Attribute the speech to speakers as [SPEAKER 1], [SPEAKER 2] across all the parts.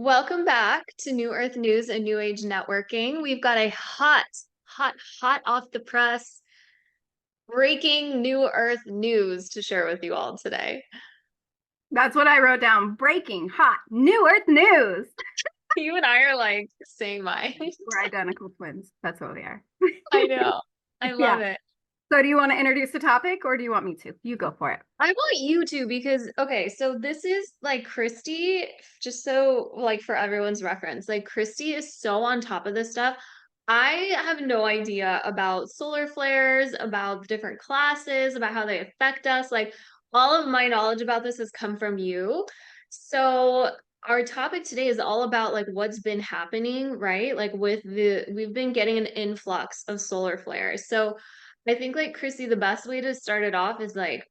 [SPEAKER 1] Welcome back to New Earth News and New Age Networking. We've got a hot off the press breaking New Earth news to share with you all today.
[SPEAKER 2] That's what I wrote down. Breaking hot new earth news.
[SPEAKER 1] You and I are like saying mine.
[SPEAKER 2] We're identical twins. That's what we are.
[SPEAKER 1] I know. I love
[SPEAKER 2] Yeah.
[SPEAKER 1] it.
[SPEAKER 2] So do you want to introduce the topic or do you want me to? You go for it.
[SPEAKER 1] I want you to because okay, so this is like Christy, just so like for everyone's reference, like Christy is so on top of this stuff. I have no idea about solar flares, about the different classes, about how they affect us. Like all of my knowledge about this has come from you. So our topic today is all about like what's been happening, right? Like we've been getting an influx of solar flares. So I think like Christy, the best way to start it off is like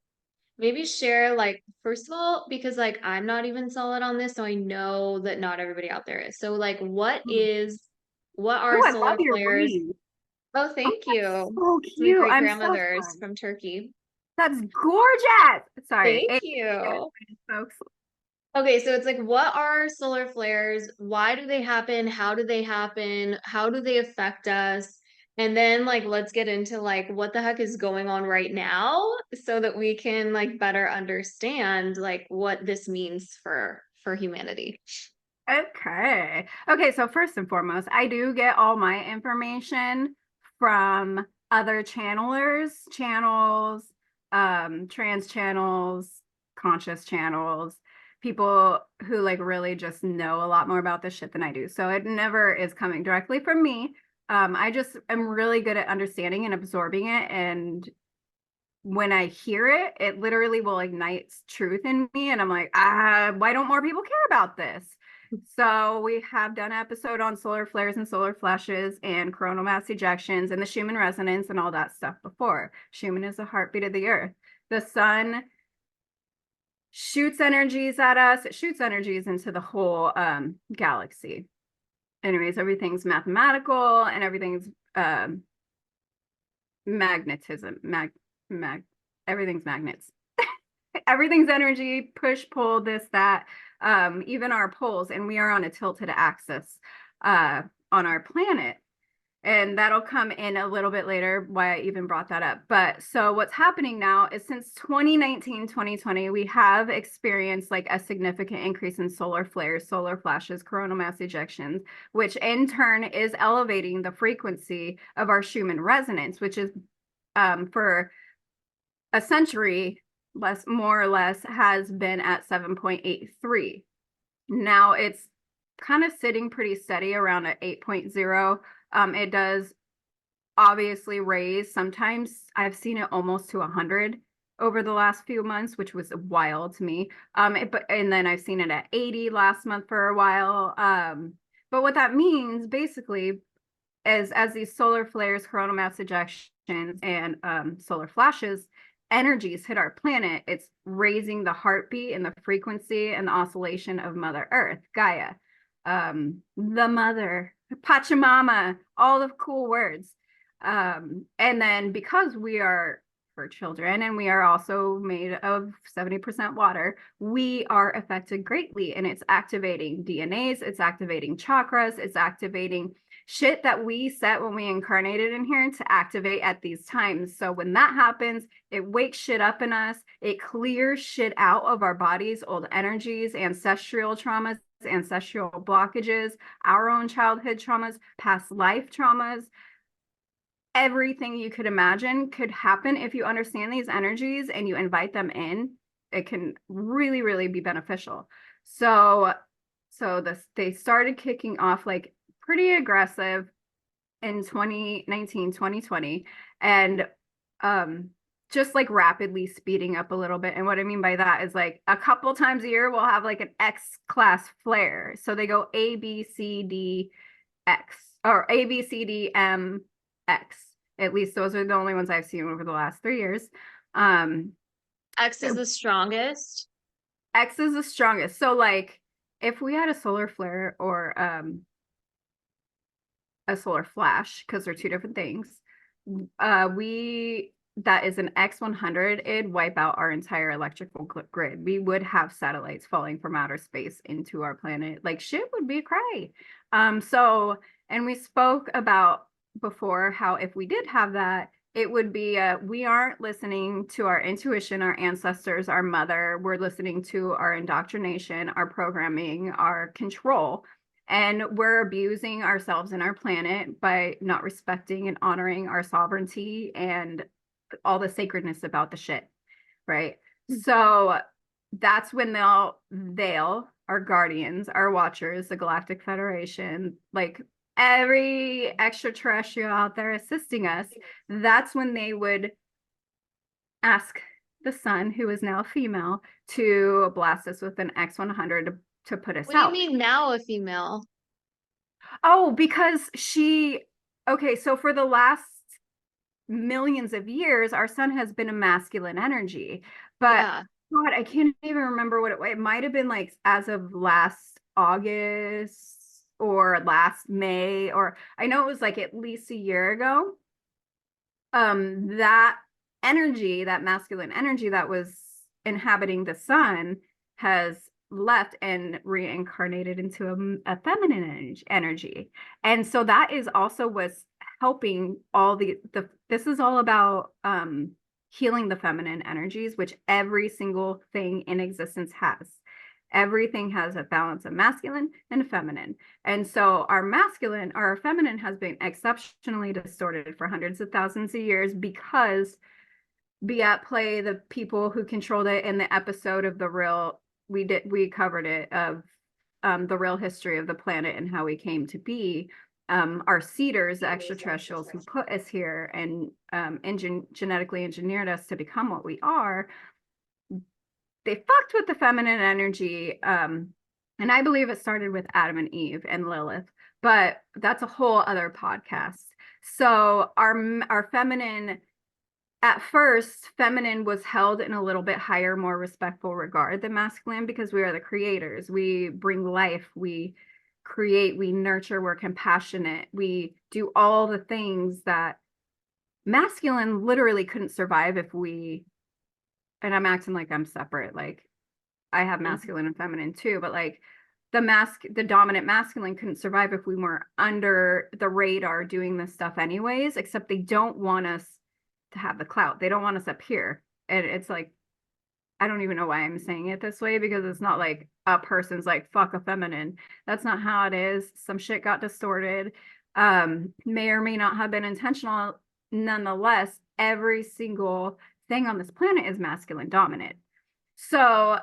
[SPEAKER 1] maybe share like first of all, because like I'm not even solid on this, so I know that not everybody out there is. So like what
[SPEAKER 2] Oh,
[SPEAKER 1] are
[SPEAKER 2] I love
[SPEAKER 1] solar
[SPEAKER 2] your
[SPEAKER 1] flares?
[SPEAKER 2] ring.
[SPEAKER 1] Oh,
[SPEAKER 2] Oh,
[SPEAKER 1] thank
[SPEAKER 2] that's
[SPEAKER 1] you.
[SPEAKER 2] so
[SPEAKER 1] It's my
[SPEAKER 2] cute.
[SPEAKER 1] great
[SPEAKER 2] I'm so
[SPEAKER 1] grandmother's
[SPEAKER 2] sorry.
[SPEAKER 1] from Turkey.
[SPEAKER 2] That's gorgeous. Sorry.
[SPEAKER 1] Thank you.
[SPEAKER 2] Folks.
[SPEAKER 1] Okay, so it's like what are solar flares? Why do they happen? How do they happen? How do they affect us? And then like let's get into like what the heck is going on right now so that we can like better understand like what this means for humanity.
[SPEAKER 2] Okay. Okay, so first and foremost, I do get all my information from other channels, trans channels, conscious channels, people who like really just know a lot more about this shit than I do. So it never is coming directly from me. I just am really good at understanding and absorbing it. And when I hear it, it literally will ignite truth in me. And I'm like, why don't more people care about this? So we have done an episode on solar flares and solar flashes and coronal mass ejections and the Schumann resonance and all that stuff before. Schumann is the heartbeat of the earth. The sun shoots energies at us. It shoots energies into the whole galaxy. Anyways, everything's mathematical and everything's magnetism. Everything's magnets. Everything's energy, push, pull, this, that, even our poles, and we are on a tilted axis on our planet. And that'll come in a little bit later why I even brought that up. But so what's happening now is since 2019, 2020, we have experienced like a significant increase in solar flares, solar flashes, coronal mass ejections, which in turn is elevating the frequency of our Schumann resonance, which is for a century more or less has been at 7.83. Now it's kind of sitting pretty steady around at 8.0. It does obviously raise. Sometimes I've seen it almost to 100 over the last few months, which was wild to me. And then I've seen it at 80 last month for a while. But what that means basically is as these solar flares, coronal mass ejections, and solar flashes energies hit our planet, it's raising the heartbeat and the frequency and the oscillation of Mother Earth, Gaia, the mother, Pachamama, all the cool words. And then because we are for children and we are also made of 70% water, we are affected greatly. And it's activating DNAs, it's activating chakras, it's activating shit that we set when we incarnated in here to activate at these times. So when that happens, it wakes shit up in us. It clears shit out of our bodies, old energies, ancestral traumas, ancestral blockages, our own childhood traumas, past life traumas. Everything you could imagine could happen if you understand these energies and you invite them in. It can really, really be beneficial. So they started kicking off like pretty aggressive in 2019, 2020, and just like rapidly speeding up a little bit. And what I mean by that is like a couple times a year we'll have like an X class flare. So they go A, B, C, D, X, or A, B, C, D, M, X. At least those are the only ones I've seen over the last 3 years.
[SPEAKER 1] X is the strongest.
[SPEAKER 2] X is the strongest. So like if we had a solar flare or a solar flash, because they're two different things, we that is an X100, it'd wipe out our entire electrical grid. We would have satellites falling from outer space into our planet. Like shit would be cray. So, and we spoke about before how if we did have that, it would be we aren't listening to our intuition, our ancestors, our mother. We're listening to our indoctrination, our programming, our control. And we're abusing ourselves and our planet by not respecting and honoring our sovereignty and all the sacredness about the shit, right? So that's when they'll our guardians, our watchers, the Galactic Federation, like every extraterrestrial out there assisting us, that's when they would ask the sun, who is now female, to blast us with an X100 to put us
[SPEAKER 1] What do you
[SPEAKER 2] out.
[SPEAKER 1] mean now a female?
[SPEAKER 2] Oh, because okay, so for the last millions of years, our sun has been a masculine energy. But
[SPEAKER 1] Yeah.
[SPEAKER 2] God, I can't even remember what it might have been like as of last August or last May, or I know it was like at least a year ago. That energy, that masculine energy that was inhabiting the sun has left and reincarnated into a feminine energy. And so that is also what's helping all the this is all about healing the feminine energies, which every single thing in existence has. Everything has a balance of masculine and feminine. And so our feminine has been exceptionally distorted for hundreds of thousands of years because be at play the people who controlled it in the episode of we covered it of the real history of the planet and how we came to be. Our seeders, the extraterrestrials who put us here and genetically engineered us to become what we are, they fucked with the feminine energy. And I believe it started with Adam and Eve and Lilith, but that's a whole other podcast. So our feminine, at first, feminine was held in a little bit higher, more respectful regard than masculine because we are the creators. We bring life, we create, we nurture, we're compassionate, we do all the things that masculine literally couldn't survive if we, and I'm acting like I'm separate, like I have masculine and feminine too, but like the dominant masculine couldn't survive if we weren't under the radar doing this stuff anyways, except they don't want us to have the clout. They don't want us up here. And it's like, I don't even know why I'm saying it this way because it's not like a person's like, fuck a feminine. That's not how it is. Some shit got distorted. May or may not have been intentional. Nonetheless, every single thing on this planet is masculine dominant. So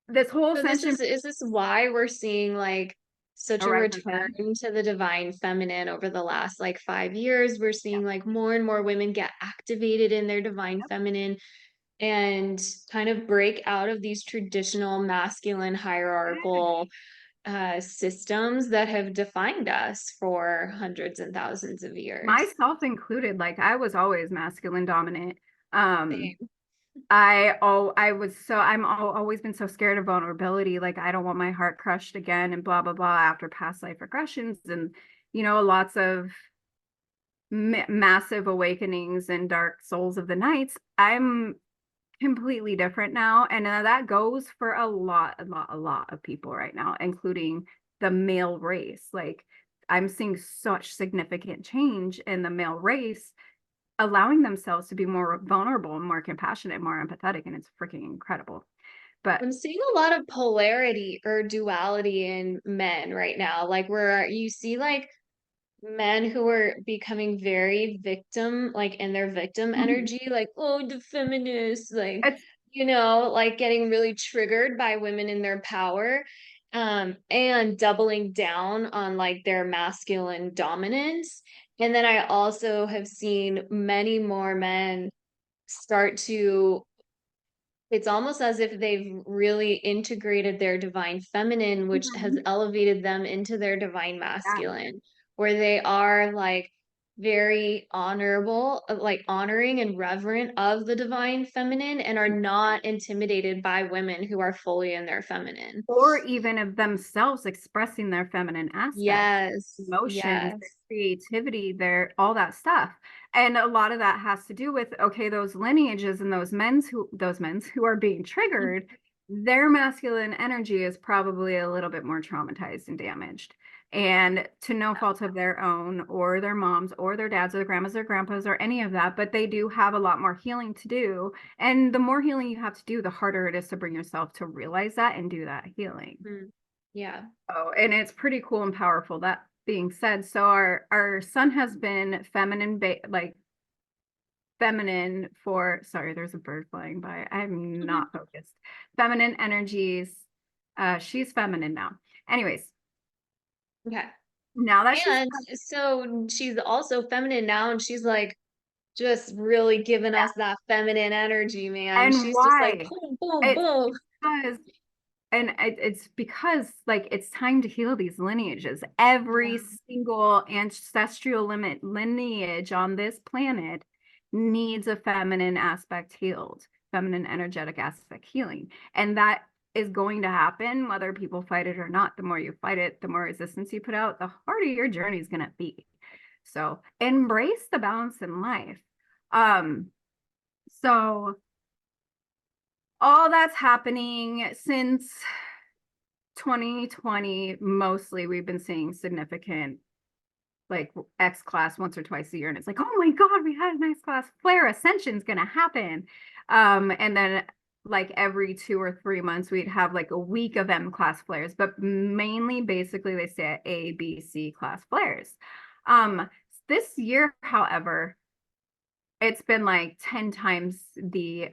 [SPEAKER 2] this whole
[SPEAKER 1] So this
[SPEAKER 2] ascension
[SPEAKER 1] is this why we're seeing like such
[SPEAKER 2] a
[SPEAKER 1] a
[SPEAKER 2] rising
[SPEAKER 1] return
[SPEAKER 2] sun.
[SPEAKER 1] to the divine feminine over the last like 5 years? We're
[SPEAKER 2] Yeah.
[SPEAKER 1] seeing like more and more women get activated in their divine
[SPEAKER 2] Yep.
[SPEAKER 1] feminine and kind of break out of these traditional masculine hierarchical systems that have defined us for hundreds and thousands of years.
[SPEAKER 2] Myself included, like I was always masculine dominant. Um,
[SPEAKER 1] Same.
[SPEAKER 2] I was so always been so scared of vulnerability. Like I don't want my heart crushed again and blah blah blah after past life regressions and lots of massive awakenings and dark souls of the nights. I'm completely different now, and that goes for a lot of people right now, including the male race. Like I'm seeing such significant change in the male race allowing themselves to be more vulnerable and more compassionate, more empathetic, and it's freaking incredible. But
[SPEAKER 1] I'm seeing a lot of polarity or duality in men right now. Like where you see like men who are becoming very victim, like in their victim energy, like, oh, the feminists, like,
[SPEAKER 2] it's
[SPEAKER 1] like getting really triggered by women in their power, and doubling down on like their masculine dominance. And then I also have seen many more men start to it's almost as if they've really integrated their divine feminine, which has
[SPEAKER 2] Mhm.
[SPEAKER 1] elevated them into their divine
[SPEAKER 2] Yeah.
[SPEAKER 1] masculine, where they are like very honorable, like honoring and reverent of the divine feminine and are not intimidated by women who are fully in their feminine.
[SPEAKER 2] Or even of themselves expressing their feminine aspect,
[SPEAKER 1] Yes,
[SPEAKER 2] emotions, their
[SPEAKER 1] yes.
[SPEAKER 2] creativity, their all that stuff. And a lot of that has to do with, okay, those lineages and those men's who are being triggered, their masculine energy is probably a little bit more traumatized and damaged. And to no fault of their own, or their moms, or their dads, or their grandmas, or grandpas, or any of that, but they do have a lot more healing to do. And the more healing you have to do, the harder it is to bring yourself to realize that and do that healing.
[SPEAKER 1] Mhm. Yeah.
[SPEAKER 2] Oh, and it's pretty cool and powerful. That being said, so our son has been like feminine for, sorry, there's a bird flying by. I'm not focused. Feminine energies. She's feminine now. Anyways,
[SPEAKER 1] Okay.
[SPEAKER 2] now that she's
[SPEAKER 1] And so she's also feminine now, and she's like just really giving
[SPEAKER 2] yeah.
[SPEAKER 1] us that feminine energy, man.
[SPEAKER 2] And
[SPEAKER 1] She's just like
[SPEAKER 2] why?
[SPEAKER 1] boom, boom,
[SPEAKER 2] It's
[SPEAKER 1] boom.
[SPEAKER 2] because it's because like it's time to heal these lineages. Every
[SPEAKER 1] Yeah.
[SPEAKER 2] single ancestral limit lineage on this planet needs a feminine aspect healed, feminine energetic aspect healing. And that is going to happen whether people fight it or not. The more you fight it, the more resistance you put out, the harder your journey is going to be. So embrace the balance in life. Um, so all that's happening since 2020, mostly we've been seeing significant like X class once or twice a year. And it's like, oh my God, we had an X class flare ascension's gonna happen. And then like every 2 or 3 months, we'd have like a week of M class flares, but mainly basically they say A, B, C class flares. Um, this year, however, it's been like 10 times the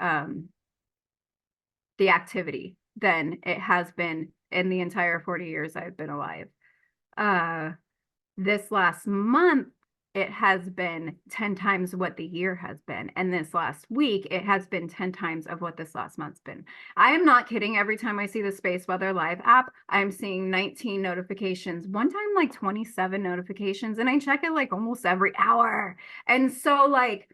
[SPEAKER 2] activity than it has been in the entire 40 years I've been alive. Uh, this last month, it has been 10 times what the year has been. And this last week, it has been 10 times of what this last month's been. I am not kidding. Every time I see the Space Weather Live app, I'm seeing 19 notifications, one time like 27 notifications, and I check it like almost every hour. And so, like,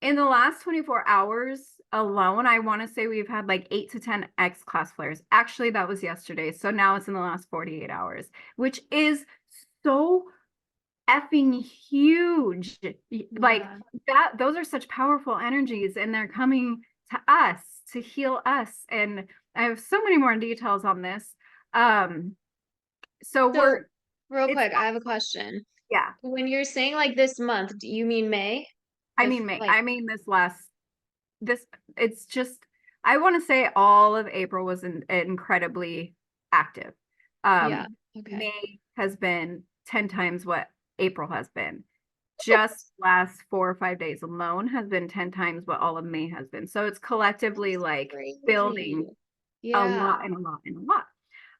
[SPEAKER 2] in the last 24 hours alone, I want to say we've had like 8 to 10 X class flares. Actually, that was yesterday. So now it's in the last 48 hours, which is so effing huge. Like
[SPEAKER 1] Yeah.
[SPEAKER 2] that, those are such powerful energies, and they're coming to us to heal us. And I have so many more details on this. Um, so
[SPEAKER 1] So real
[SPEAKER 2] it's,
[SPEAKER 1] quick, I have a question.
[SPEAKER 2] yeah,
[SPEAKER 1] When you're saying like this month, do you mean May?
[SPEAKER 2] I mean, May,
[SPEAKER 1] Like,
[SPEAKER 2] I mean, this, it's just, I want to say all of April was incredibly active.
[SPEAKER 1] yeah,
[SPEAKER 2] Um,
[SPEAKER 1] okay.
[SPEAKER 2] May has been 10 times what April has been. Just last 4 or 5 days alone has been 10 times what all of May has been. So it's collectively
[SPEAKER 1] That's
[SPEAKER 2] like
[SPEAKER 1] crazy.
[SPEAKER 2] building a
[SPEAKER 1] Yeah.
[SPEAKER 2] lot and a lot and a lot.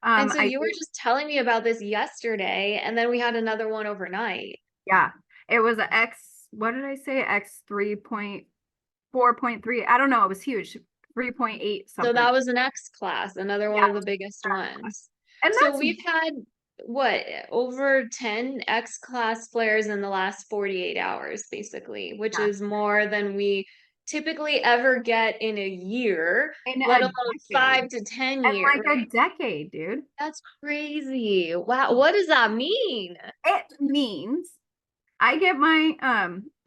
[SPEAKER 1] And so
[SPEAKER 2] I
[SPEAKER 1] you were
[SPEAKER 2] do,
[SPEAKER 1] just telling me about this yesterday, and then we had another one overnight.
[SPEAKER 2] yeah. It was a X, what did I say? X 3.4.3. I don't know. It was huge. 3.8
[SPEAKER 1] So
[SPEAKER 2] something.
[SPEAKER 1] that was an X class, another
[SPEAKER 2] Yeah.
[SPEAKER 1] one of the biggest ones.
[SPEAKER 2] And
[SPEAKER 1] So
[SPEAKER 2] that's
[SPEAKER 1] we've had what, over 10 X class flares in the last 48 hours, basically, which
[SPEAKER 2] yeah,
[SPEAKER 1] is more than we typically ever get in a year,
[SPEAKER 2] in
[SPEAKER 1] let
[SPEAKER 2] a
[SPEAKER 1] alone
[SPEAKER 2] decade.
[SPEAKER 1] 5 to 10 years.
[SPEAKER 2] And like a decade, dude.
[SPEAKER 1] That's crazy. Wow, what does that mean?
[SPEAKER 2] It means I get my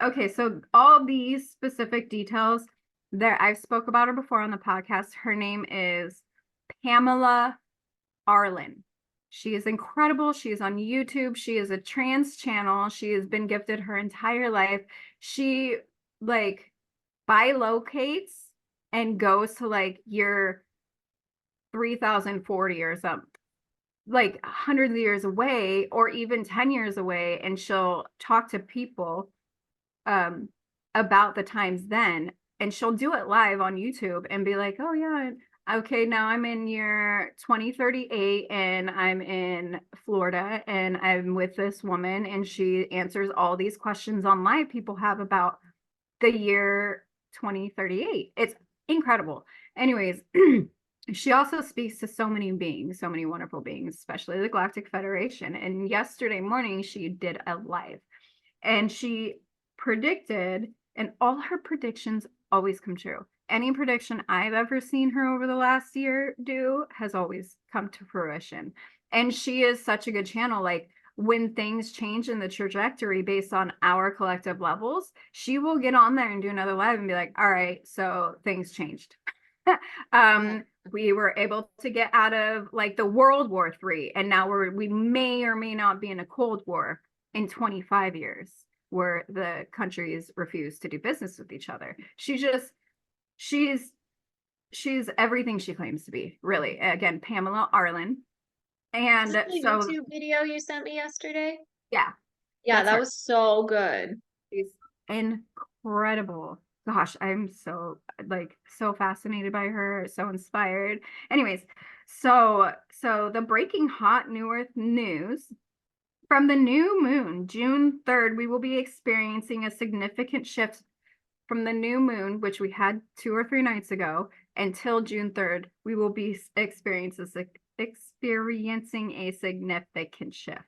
[SPEAKER 2] okay, so all these specific details there I've spoke about her before on the podcast. Her name is Pamela Arlen. She is incredible. She is on YouTube. She is a trans channel. She has been gifted her entire life. She like bilocates and goes to like year 3040 or something, like hundreds of years away or even 10 years away, and she'll talk to people um about the times then, and she'll do it live on YouTube and be like, oh yeah, okay, now I'm in year 2038 and I'm in Florida and I'm with this woman, and she answers all these questions on live people have about the year 2038. It's incredible. Anyways, she also speaks to so many beings, so many wonderful beings, especially the Galactic Federation. And yesterday morning, she did a live, and she predicted, and all her predictions always come true. Any prediction I've ever seen her over the last year do has always come to fruition. And she is such a good channel. Like when things change in the trajectory based on our collective levels, she will get on there and do another live and be like, all right, so things changed. We were able to get out of like the World War III, and now we may or may not be in a Cold War in 25 years where the countries refuse to do business with each other. She's she's everything she claims to be, really. Again, Pamela Arlen.
[SPEAKER 1] Is
[SPEAKER 2] And
[SPEAKER 1] it the
[SPEAKER 2] so
[SPEAKER 1] YouTube video you sent me yesterday?
[SPEAKER 2] yeah,
[SPEAKER 1] Yeah,
[SPEAKER 2] that's
[SPEAKER 1] that
[SPEAKER 2] her.
[SPEAKER 1] was so good.
[SPEAKER 2] She's incredible. Gosh, I'm so like so fascinated by her, so inspired. Anyways, so the breaking hot New Earth news from the new moon, June 3rd, we will be experiencing a significant shift from the new moon, which we had 2 or 3 nights ago, until June 3rd. We will be experiencing a significant shift.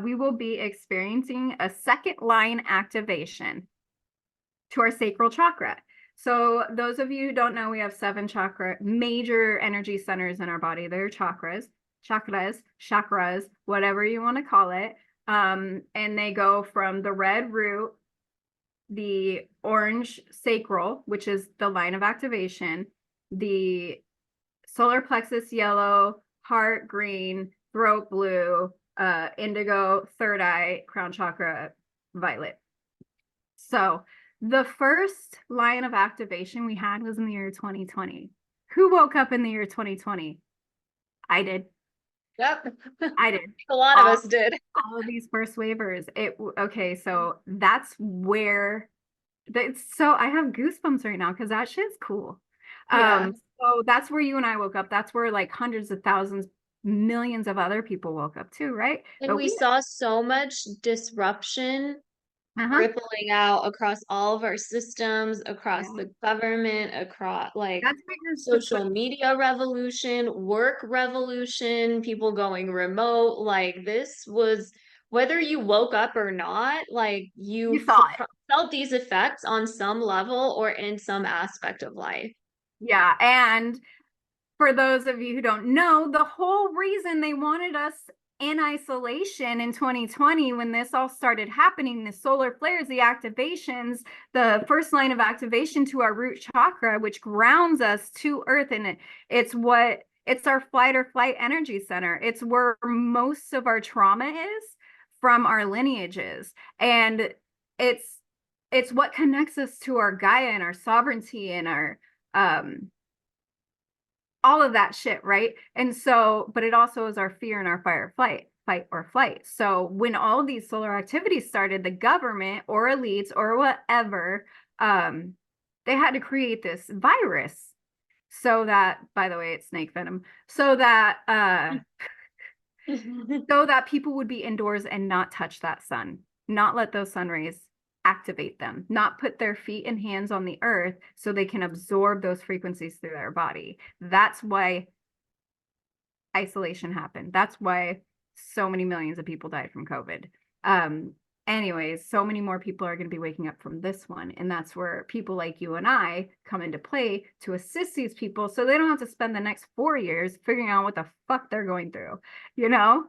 [SPEAKER 2] We will be experiencing a second line activation to our sacral chakra. So those of you who don't know, we have 7 major energy centers in our body. They're chakras, whatever you want to call it. And they go from the red root, the orange sacral, which is the line of activation, the solar plexus yellow, heart green, throat blue, indigo, third eye, crown chakra violet. So the first line of activation we had was in the year 2020. Who woke up in the year 2020? I did.
[SPEAKER 1] Yep.
[SPEAKER 2] I did.
[SPEAKER 1] A lot of
[SPEAKER 2] All,
[SPEAKER 1] us did.
[SPEAKER 2] all of these first waivers. Okay, so that's where so I have goosebumps right now because that shit's cool.
[SPEAKER 1] Yeah.
[SPEAKER 2] So that's where you and I woke up. That's where like hundreds of thousands, millions of other people woke up too, right?
[SPEAKER 1] And
[SPEAKER 2] But
[SPEAKER 1] we saw so much disruption
[SPEAKER 2] uh-huh,
[SPEAKER 1] rippling out across all of our systems, across
[SPEAKER 2] yeah.
[SPEAKER 1] the government, across like
[SPEAKER 2] That's bigger.
[SPEAKER 1] social media revolution, work revolution, people going remote. Like this was whether you woke up or not, like
[SPEAKER 2] You
[SPEAKER 1] you
[SPEAKER 2] saw it.
[SPEAKER 1] felt these effects on some level or in some aspect of life.
[SPEAKER 2] Yeah, and for those of you who don't know, the whole reason they wanted us in isolation in 2020 when this all started happening, the solar flares, the activations, the first line of activation to our root chakra, which grounds us to earth. And it's our flight or flight energy center. It's where most of our trauma is from our lineages. And it's it's what connects us to our Gaia and our sovereignty and our all of that shit, right? And so, but it also is our fear and our fight or flight. So when all of these solar activities started, the government or elites or whatever, they had to create this virus so that, by the way, it's snake venom, so that people would be indoors and not touch that sun, not let those sun rays activate them, not put their feet and hands on the earth so they can absorb those frequencies through their body. That's why isolation happened. That's why so many millions of people died from COVID. Anyways, so many more people are going to be waking up from this one. And that's where people like you and I come into play to assist these people so they don't have to spend the next 4 years figuring out what the fuck they're going through, you know?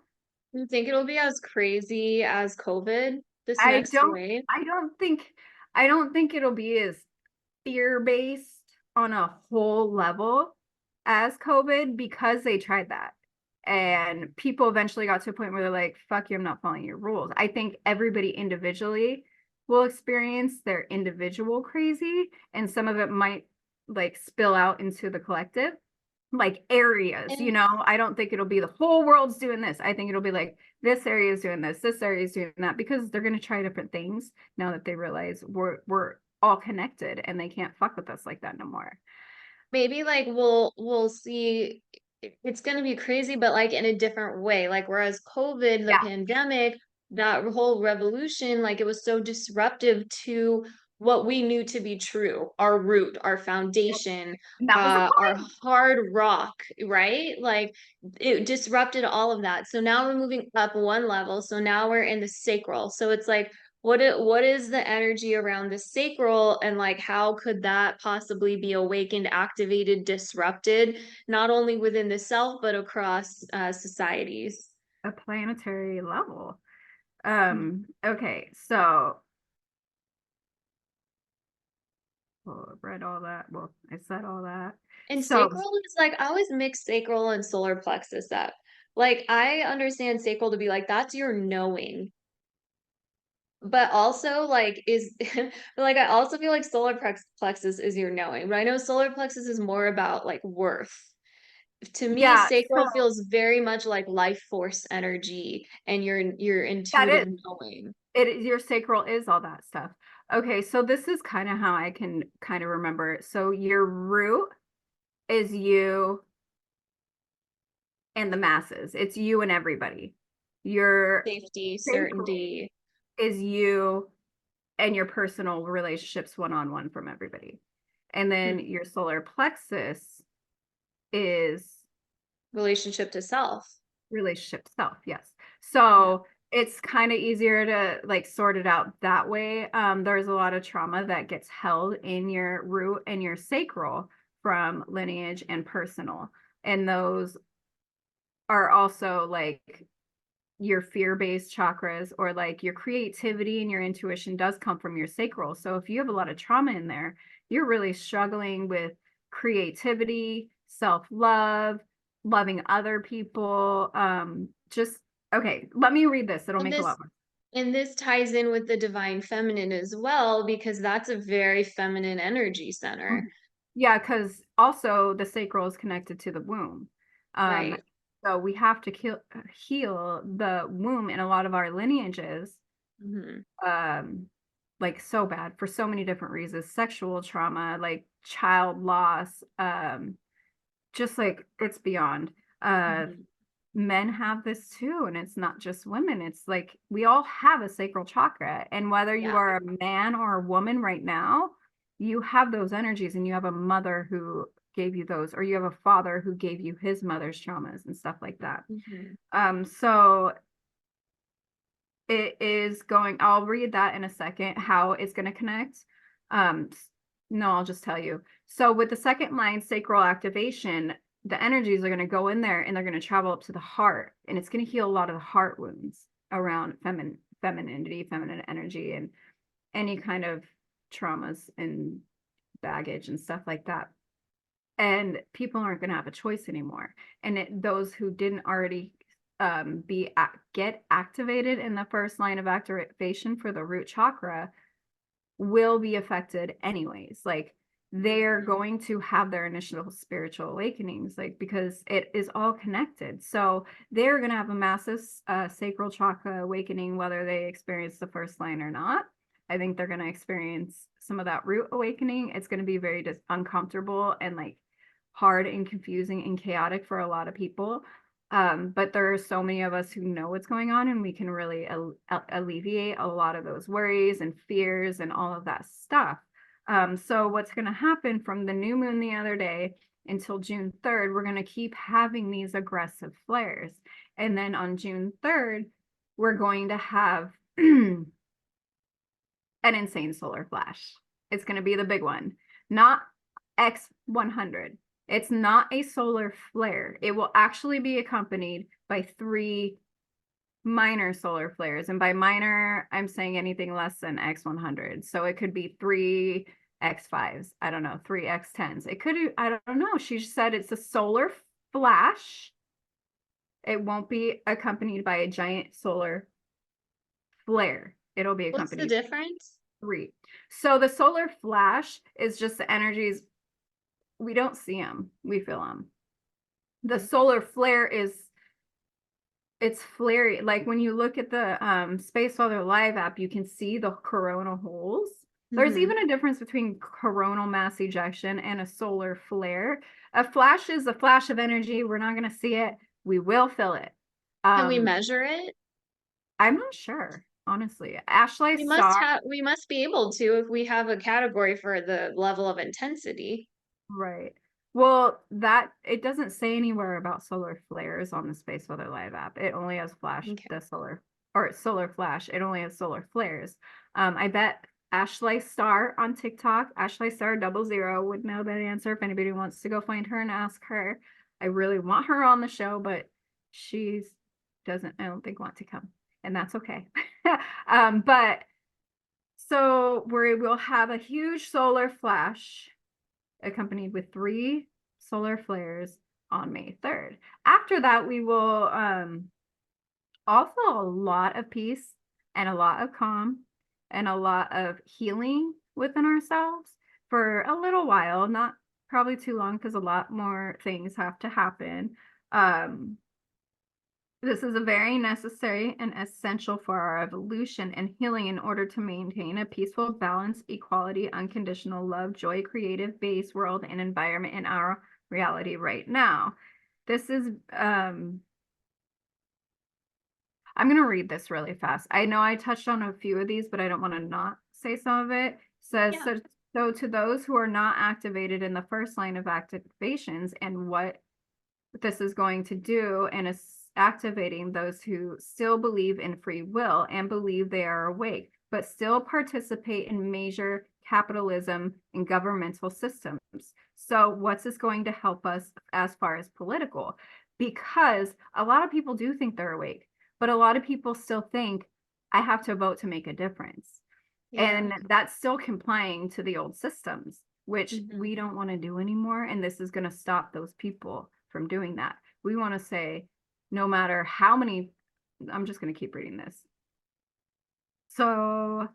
[SPEAKER 1] You think it'll be as crazy as COVID, this
[SPEAKER 2] I
[SPEAKER 1] next
[SPEAKER 2] don't
[SPEAKER 1] wave?
[SPEAKER 2] I don't think I don't think it'll be as fear-based on a whole level as COVID because they tried that. And people eventually got to a point where they're like, fuck you, I'm not following your rules. I think everybody individually will experience their individual crazy, and some of it might like spill out into the collective, like areas,
[SPEAKER 1] And
[SPEAKER 2] I don't think it'll be the whole world's doing this. I think it'll be like this area is doing this area is doing that, because they're going to try different things now that they realize we're all connected and they can't fuck with us like that no more.
[SPEAKER 1] maybe like we'll see it's going to be crazy but like in a different way, like whereas COVID, the
[SPEAKER 2] Yeah,
[SPEAKER 1] pandemic, that whole revolution, like it was so disruptive to what we knew to be true, our root, our foundation,
[SPEAKER 2] and that was the
[SPEAKER 1] our
[SPEAKER 2] point.
[SPEAKER 1] hard rock, right? Like it disrupted all of that, so now we're moving up one level, so now we're in the sacral, so it's like what is the energy around the sacral, and like how could that possibly be awakened, activated, disrupted, not only within the self but across societies?
[SPEAKER 2] A planetary level. Okay, so well, I've read all that. Well, I said all that.
[SPEAKER 1] And
[SPEAKER 2] So
[SPEAKER 1] sacral is like, I always mix sacral and solar plexus up. Like I understand sacral to be like that's your knowing, but also like is like I also feel like plexus is your knowing, but I know solar plexus is more about like worth. To me,
[SPEAKER 2] yeah, so
[SPEAKER 1] sacral feels very much like life force energy and your
[SPEAKER 2] that
[SPEAKER 1] intuitive
[SPEAKER 2] is
[SPEAKER 1] knowing.
[SPEAKER 2] your sacral is all that stuff. Okay, so this is kind of how I can kind of remember it. So your root is you and the masses. It's you and everybody. Your
[SPEAKER 1] Safety,
[SPEAKER 2] sacral
[SPEAKER 1] certainty.
[SPEAKER 2] is you and your personal relationships one-on-one from everybody. And then
[SPEAKER 1] Hmm.
[SPEAKER 2] your solar plexus is
[SPEAKER 1] Relationship to self.
[SPEAKER 2] relationship self, yes.
[SPEAKER 1] Yeah.
[SPEAKER 2] So it's kind of easier to like sort it out that way. There's a lot of trauma that gets held in your root and your sacral from lineage and personal. And those are also like your fear-based chakras, or like your creativity and your intuition does come from your sacral. So if you have a lot of trauma in there, you're really struggling with creativity, self-love, loving other people. Just okay, let me read this. It'll
[SPEAKER 1] Well,
[SPEAKER 2] make a lot more.
[SPEAKER 1] and this ties in with the divine feminine as well, because that's a very feminine energy center.
[SPEAKER 2] Mhm. Yeah, because also the sacral is connected to the womb. Um,
[SPEAKER 1] Right.
[SPEAKER 2] so we have to heal the womb in a lot of our lineages,
[SPEAKER 1] Hmm.
[SPEAKER 2] um, like so bad for so many different reasons, sexual trauma, like child loss, just like it's beyond. Uh,
[SPEAKER 1] Hmm.
[SPEAKER 2] Men have this too, and it's not just women. It's like we all have a sacral chakra, and whether you
[SPEAKER 1] Yeah.
[SPEAKER 2] are a man or a woman right now, you have those energies, and you have a mother who gave you those, or you have a father who gave you his mother's traumas and stuff like that.
[SPEAKER 1] Hmm.
[SPEAKER 2] So it is going, I'll read that in a second, how it's going to connect. Um, no, I'll just tell you. So with the second line, sacral activation, the energies are going to go in there and they're going to travel up to the heart, and it's going to heal a lot of the heart wounds around femininity, feminine energy, and any kind of traumas and baggage and stuff like that. And people aren't going to have a choice anymore. And those who didn't already get activated in the first line of activation for the root chakra will be affected anyways. Like they're going to have their initial spiritual awakenings, like because it is all connected. So they're going to have a massive sacral chakra awakening, whether they experience the first line or not. I think they're going to experience some of that root awakening. It's going to be very uncomfortable and like hard and confusing and chaotic for a lot of people. But there are so many of us who know what's going on, and we can really alleviate a lot of those worries and fears and all of that stuff. So what's going to happen from the new moon the other day until June 3rd, we're going to keep having these aggressive flares. And then on June 3rd, we're going to have an insane solar flash. It's going to be the big one, not X100. It's not a solar flare. It will actually be accompanied by 3 minor solar flares. And by minor, I'm saying anything less than X100. So it could be 3 X5s. I don't know, 3 X10s. It could, I don't know. She said it's a solar flash. It won't be accompanied by a giant solar flare. It'll be
[SPEAKER 1] What's the
[SPEAKER 2] accompanied by
[SPEAKER 1] difference?
[SPEAKER 2] 3. So the solar flash is just the energies. We don't see them, we feel them. The
[SPEAKER 1] Mhm.
[SPEAKER 2] solar flare is, it's flary. Like when you look at the Space Weather Live app, you can see the coronal holes. There's
[SPEAKER 1] Mhm.
[SPEAKER 2] even a difference between coronal mass ejection and a solar flare. A flash is a flash of energy. We're not going to see it. We will feel it.
[SPEAKER 1] Can we
[SPEAKER 2] Um,
[SPEAKER 1] measure it?
[SPEAKER 2] I'm not sure, honestly. Ashley saw,
[SPEAKER 1] We must be able to if we have a category for the level of intensity.
[SPEAKER 2] right. Well, that it doesn't say anywhere about solar flares on the Space Weather Live app. It only has flash,
[SPEAKER 1] Okay.
[SPEAKER 2] the solar. or solar flash. It only has solar flares. I bet Ashley Star on TikTok, Ashley Star 00 would know that answer if anybody wants to go find her and ask her. I really want her on the show, but she's doesn't, I don't think, want to come, and that's okay. But so we will have a huge solar flash accompanied with 3 solar flares on May 3rd. After that, we will also a lot of peace and a lot of calm and a lot of healing within ourselves for a little while, not probably too long because a lot more things have to happen. This is a very necessary and essential for our evolution and healing in order to maintain a peaceful, balanced, equality, unconditional love, joy, creative, base world, and environment in our reality right now. This is, I'm going to read this really fast. I know I touched on a few of these, but I don't want to not say some of it. It says,
[SPEAKER 1] Yeah.
[SPEAKER 2] so to those who are not activated in the first line of activations and what this is going to do, and is activating those who still believe in free will and believe they are awake, but still participate in major capitalism and governmental systems. So what's this going to help us as far as political? Because a lot of people do think they're awake, but a lot of people still think I have to vote to make a difference.
[SPEAKER 1] Yeah.
[SPEAKER 2] And that's still complying to the old systems, which
[SPEAKER 1] Mhm.
[SPEAKER 2] we don't want to do anymore. And this is going to stop those people from doing that. We want to say, no matter how many, I'm just going to keep reading this. So,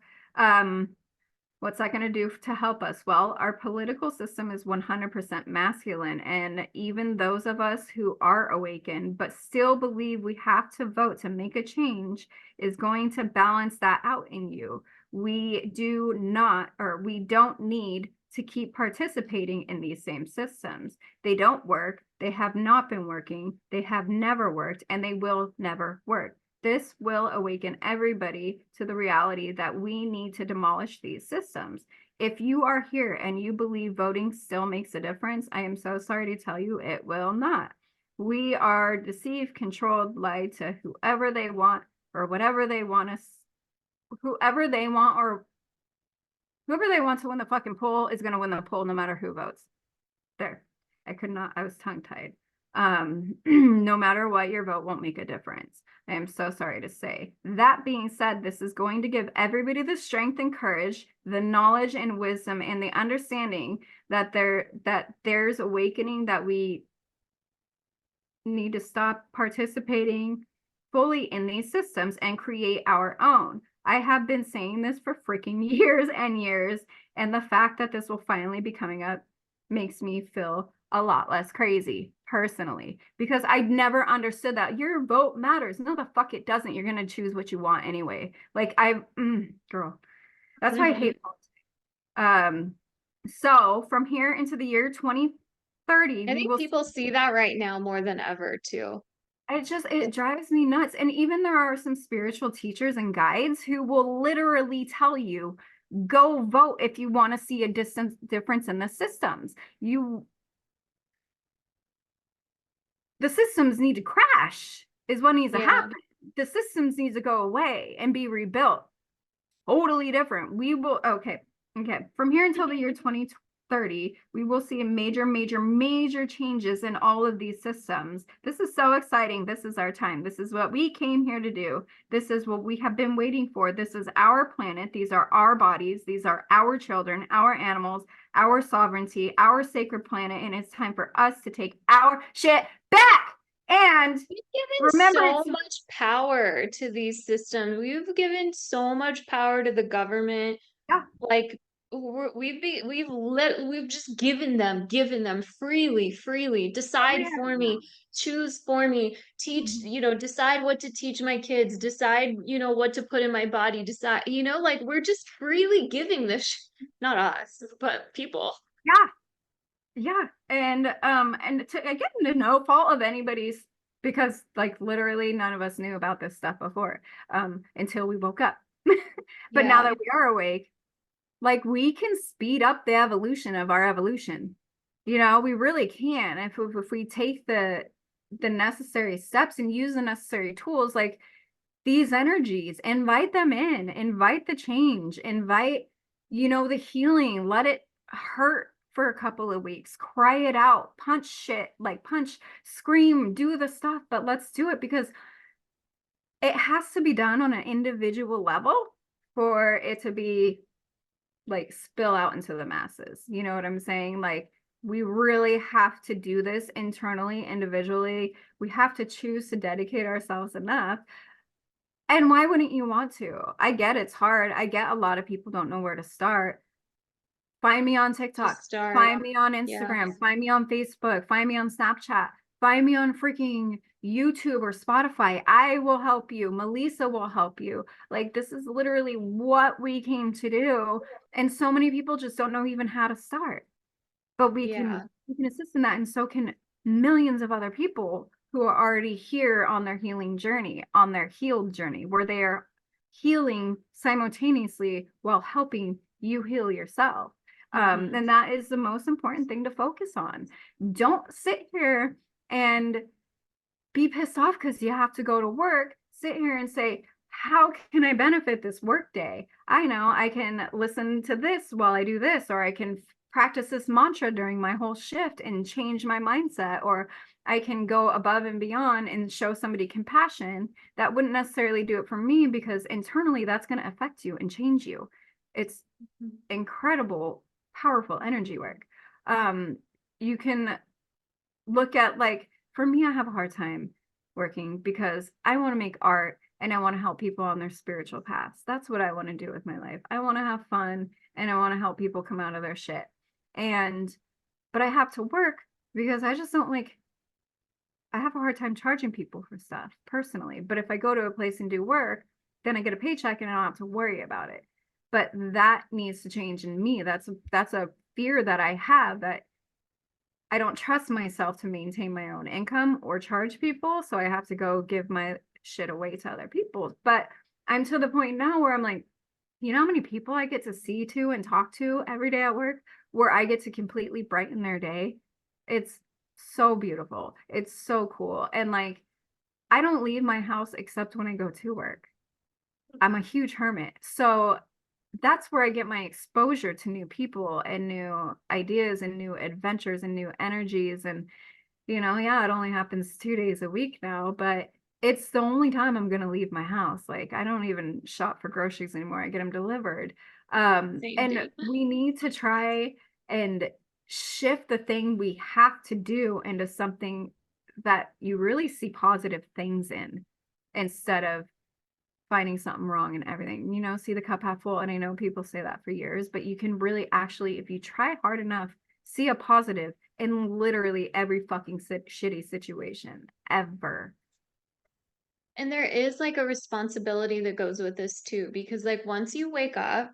[SPEAKER 2] what's that going to do to help us? Well, our political system is 100% masculine. And even those of us who are awakened, but still believe we have to vote to make a change, is going to balance that out in you. We do not, or we don't need to keep participating in these same systems. They don't work. They have not been working. They have never worked, and they will never work. This will awaken everybody to the reality that we need to demolish these systems. If you are here and you believe voting still makes a difference, I am so sorry to tell you it will not. We are deceived, controlled, lied to whoever they want or whatever they want us, whoever they want, or whoever they want to win the fucking poll is going to win the poll no matter who votes. There. I could not, I was tongue tied. No matter what, your vote won't make a difference. I am so sorry to say. That being said, this is going to give everybody the strength and courage, the knowledge and wisdom, and the understanding that there's awakening, that we need to stop participating fully in these systems and create our own. I have been saying this for freaking years and years, and the fact that this will finally be coming up makes me feel a lot less crazy personally, because I never understood that your vote matters. No, the fuck it doesn't. You're gonna choose what you want anyway. Like girl, that's why I hate politics. So from here into the year 2030,
[SPEAKER 1] I
[SPEAKER 2] we
[SPEAKER 1] think
[SPEAKER 2] will.
[SPEAKER 1] people see that right now more than ever too.
[SPEAKER 2] It drives me nuts. And even there are some spiritual teachers and guides who will literally tell you, go vote if you want to see a difference in the systems. The systems need to crash is what needs to
[SPEAKER 1] Yeah.
[SPEAKER 2] happen. The systems need to go away and be rebuilt. Totally different. We will, okay. From here until the year 2030, we will see major changes in all of these systems. This is so exciting. This is our time. This is what we came here to do. This is what we have been waiting for. This is our planet. These are our bodies. These are our children, our animals, our sovereignty, our sacred planet. And it's time for us to take our shit back. And
[SPEAKER 1] We've given
[SPEAKER 2] remember,
[SPEAKER 1] so
[SPEAKER 2] it's,
[SPEAKER 1] much power to these systems. We've given so much power to the government.
[SPEAKER 2] yeah,
[SPEAKER 1] Like we've just given them freely.
[SPEAKER 2] oh, we
[SPEAKER 1] Decide
[SPEAKER 2] have
[SPEAKER 1] for
[SPEAKER 2] now.
[SPEAKER 1] me, choose for me, teach,
[SPEAKER 2] Mhm.
[SPEAKER 1] decide what to teach my kids, decide, what to put in my body, decide, like we're just freely giving this, not us, but people.
[SPEAKER 2] Yeah. Yeah, and to again, to no fault of anybody's, because like literally none of us knew about this stuff before, until we woke up. But now
[SPEAKER 1] Yeah.
[SPEAKER 2] that we are awake, like we can speed up the evolution of our evolution. We really can if we take the necessary steps and use the necessary tools. Like these energies, invite them in, invite the change, invite, the healing, let it hurt for a couple of weeks, cry it out, punch shit, like punch, scream, do the stuff, but let's do it because it has to be done on an individual level for it to be like spill out into the masses. You know what I'm saying? Like, we really have to do this internally, individually. We have to choose to dedicate ourselves enough. And why wouldn't you want to? I get it's hard. I get a lot of people don't know where to start. Find me on TikTok,
[SPEAKER 1] Just start.
[SPEAKER 2] find me on
[SPEAKER 1] Yeah.
[SPEAKER 2] Instagram, find me on Facebook, find me on Snapchat, find me on freaking YouTube or Spotify. I will help you. Melissa will help you. Like, this is literally what we came to do. And so many people just don't know even how to start. But
[SPEAKER 1] Yeah.
[SPEAKER 2] we can assist in that, and so can millions of other people who are already here on their healing journey, on their healed journey, where they are healing simultaneously while helping you heal yourself.
[SPEAKER 1] Hmm.
[SPEAKER 2] And that is the most important thing to focus on. Don't sit here and be pissed off because you have to go to work. Sit here and say, how can I benefit this work day? I know I can listen to this while I do this, or I can practice this mantra during my whole shift and change my mindset, or I can go above and beyond and show somebody compassion that wouldn't necessarily do it for me because internally that's going to affect you and change you. It's incredible, powerful energy work. Um, you can look at, like, for me, I have a hard time working because I want to make art and I want to help people on their spiritual paths. That's what I want to do with my life. I want to have fun and I want to help people come out of their shit. And but I have to work because I just don't like, I have a hard time charging people for stuff personally. But if I go to a place and do work, then I get a paycheck and I don't have to worry about it. But that needs to change in me. That's a fear that I have, that I don't trust myself to maintain my own income or charge people. So I have to go give my shit away to other people. But I'm to the point now where I'm like, how many people I get to see to and talk to every day at work, where I get to completely brighten their day? It's so beautiful. It's so cool. And like, I don't leave my house except when I go to work. I'm a huge hermit. So that's where I get my exposure to new people and new ideas and new adventures and new energies. And, yeah, it only happens 2 days a week now, but it's the only time I'm going to leave my house. Like, I don't even shop for groceries anymore. I get them delivered.
[SPEAKER 1] Same,
[SPEAKER 2] And
[SPEAKER 1] same.
[SPEAKER 2] we need to try and shift the thing we have to do into something that you really see positive things in, instead of finding something wrong in everything. See the cup half full. And I know people say that for years, but you can really actually, if you try hard enough, see a positive in literally every fucking shitty situation ever.
[SPEAKER 1] And there is like a responsibility that goes with this too, because like once you wake up,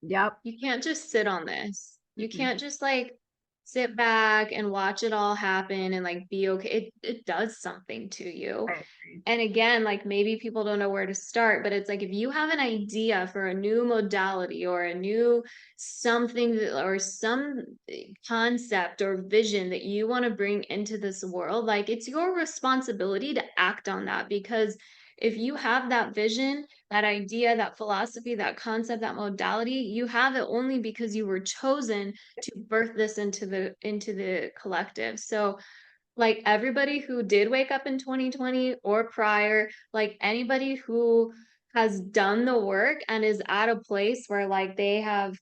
[SPEAKER 2] Yep.
[SPEAKER 1] you can't just sit on this. You
[SPEAKER 2] Mm-mm.
[SPEAKER 1] can't just like sit back and watch it all happen and like be okay. It does something to you.
[SPEAKER 2] I agree.
[SPEAKER 1] And again, like maybe people don't know where to start, but it's like if you have an idea for a new modality or a new something or some concept or vision that you want to bring into this world, like it's your responsibility to act on that because if you have that vision, that idea, that philosophy, that concept, that modality, you have it only because you were chosen to birth this into the collective. So like everybody who did wake up in 2020 or prior, like anybody who has done the work and is at a place where like they have,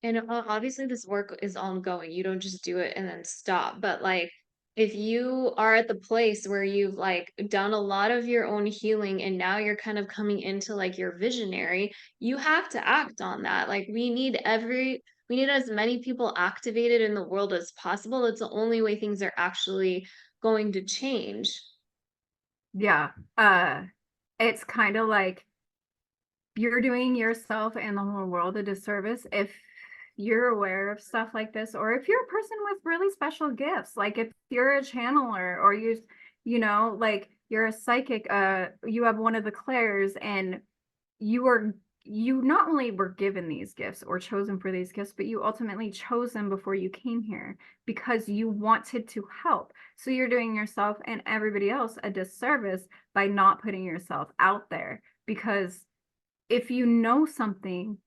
[SPEAKER 1] and obviously this work is ongoing. You don't just do it and then stop. But like if you are at the place where you've like done a lot of your own healing and now you're kind of coming into like your visionary, you have to act on that. Like we need as many people activated in the world as possible. It's the only way things are actually going to change.
[SPEAKER 2] Yeah. It's kind of like you're doing yourself and the whole world a disservice if you're aware of stuff like this, or if you're a person with really special gifts, like if you're a channeler, or like you're a psychic, you have one of the clairs and you are you not only were given these gifts or chosen for these gifts, but you ultimately chose them before you came here because you wanted to help. So you're doing yourself and everybody else a disservice by not putting yourself out there. Because if you know something,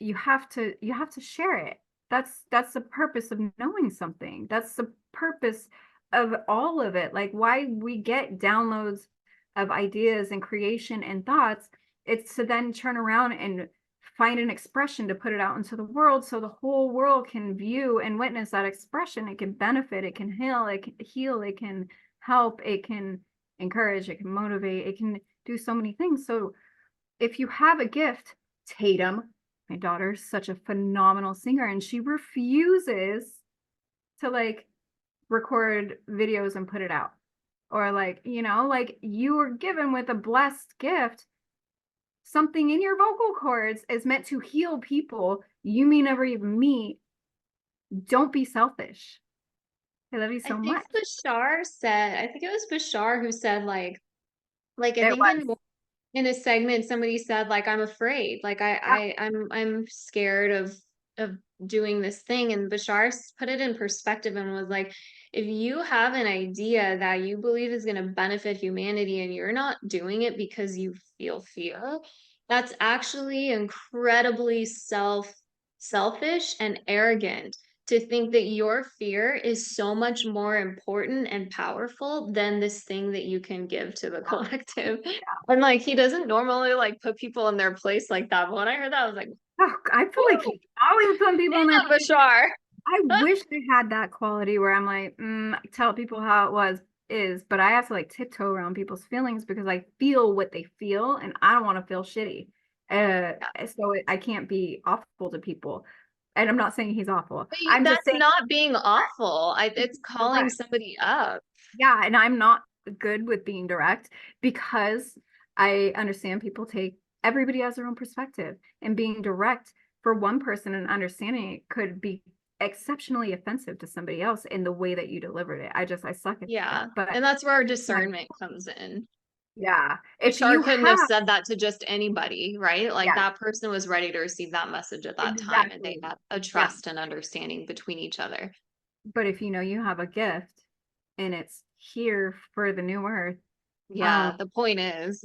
[SPEAKER 2] you have to share it. That's the purpose of knowing something. That's the purpose of all of it. Like why we get downloads of ideas and creation and thoughts, it's to then turn around and find an expression to put it out into the world so the whole world can view and witness that expression. It can benefit, it can heal, it can help, it can encourage, it can motivate, it can do so many things. So if you have a gift, Tatum, my daughter's such a phenomenal singer, and she refuses to like record videos and put it out. Or like, like you were given with a blessed gift, something in your vocal cords is meant to heal people you may never even meet. Don't be selfish. I love you
[SPEAKER 1] I
[SPEAKER 2] so
[SPEAKER 1] think
[SPEAKER 2] much.
[SPEAKER 1] Bashar said, I think it was Bashar who said like I
[SPEAKER 2] It
[SPEAKER 1] think
[SPEAKER 2] was.
[SPEAKER 1] in a segment somebody said like I'm afraid, like
[SPEAKER 2] Yeah.
[SPEAKER 1] I'm scared of doing this thing, and Bashar put it in perspective and was like, if you have an idea that you believe is going to benefit humanity and you're not doing it because you feel fear, that's actually incredibly selfish and arrogant to think that your fear is so much more important and powerful than this thing that you can give to the collective. And like he doesn't normally like put people in their place like that. But when I heard that, I was like,
[SPEAKER 2] Oh, I feel like
[SPEAKER 1] "Woo,
[SPEAKER 2] he always put people in their
[SPEAKER 1] damn,
[SPEAKER 2] place.
[SPEAKER 1] Bashar."
[SPEAKER 2] I wish I had that quality where I'm like, tell people how it is, but I have to like tiptoe around people's feelings because I feel what they feel and I don't want to feel shitty.
[SPEAKER 1] Yeah.
[SPEAKER 2] I can't be awful to people. And I'm not saying he's awful.
[SPEAKER 1] But
[SPEAKER 2] I'm just
[SPEAKER 1] that's
[SPEAKER 2] saying,
[SPEAKER 1] not being awful. It's calling
[SPEAKER 2] correct.
[SPEAKER 1] somebody up.
[SPEAKER 2] Yeah, and I'm not good with being direct because I understand people take everybody has their own perspective, and being direct for one person and understanding it could be exceptionally offensive to somebody else in the way that you delivered it. I suck at
[SPEAKER 1] Yeah.
[SPEAKER 2] that. But
[SPEAKER 1] And that's where our
[SPEAKER 2] like,
[SPEAKER 1] discernment comes in.
[SPEAKER 2] yeah, if
[SPEAKER 1] Bashar
[SPEAKER 2] you
[SPEAKER 1] couldn't have
[SPEAKER 2] have,
[SPEAKER 1] said that to just anybody, right? Like
[SPEAKER 2] yeah,
[SPEAKER 1] that person was ready to receive that message at that time, and they
[SPEAKER 2] exactly.
[SPEAKER 1] had a
[SPEAKER 2] Yeah.
[SPEAKER 1] trust and understanding between each other.
[SPEAKER 2] But if you know you have a gift and it's here for the new earth,
[SPEAKER 1] Yeah,
[SPEAKER 2] um,
[SPEAKER 1] the point is,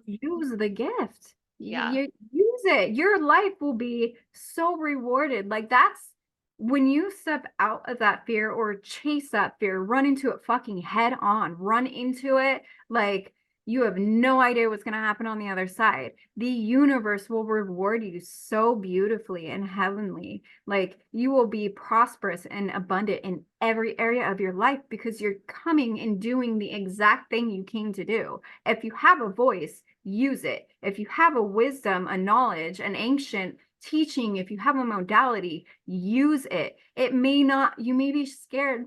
[SPEAKER 2] use the gift.
[SPEAKER 1] yeah,
[SPEAKER 2] You use it. Your life will be so rewarded. Like that's when you step out of that fear or chase that fear, run into it fucking head on, run into it like you have no idea what's going to happen on the other side. The universe will reward you so beautifully and heavenly. Like you will be prosperous and abundant in every area of your life because you're coming and doing the exact thing you came to do. If you have a voice, use it. If you have a wisdom, a knowledge, an ancient teaching, if you have a modality, use it. It may not, you may be scared.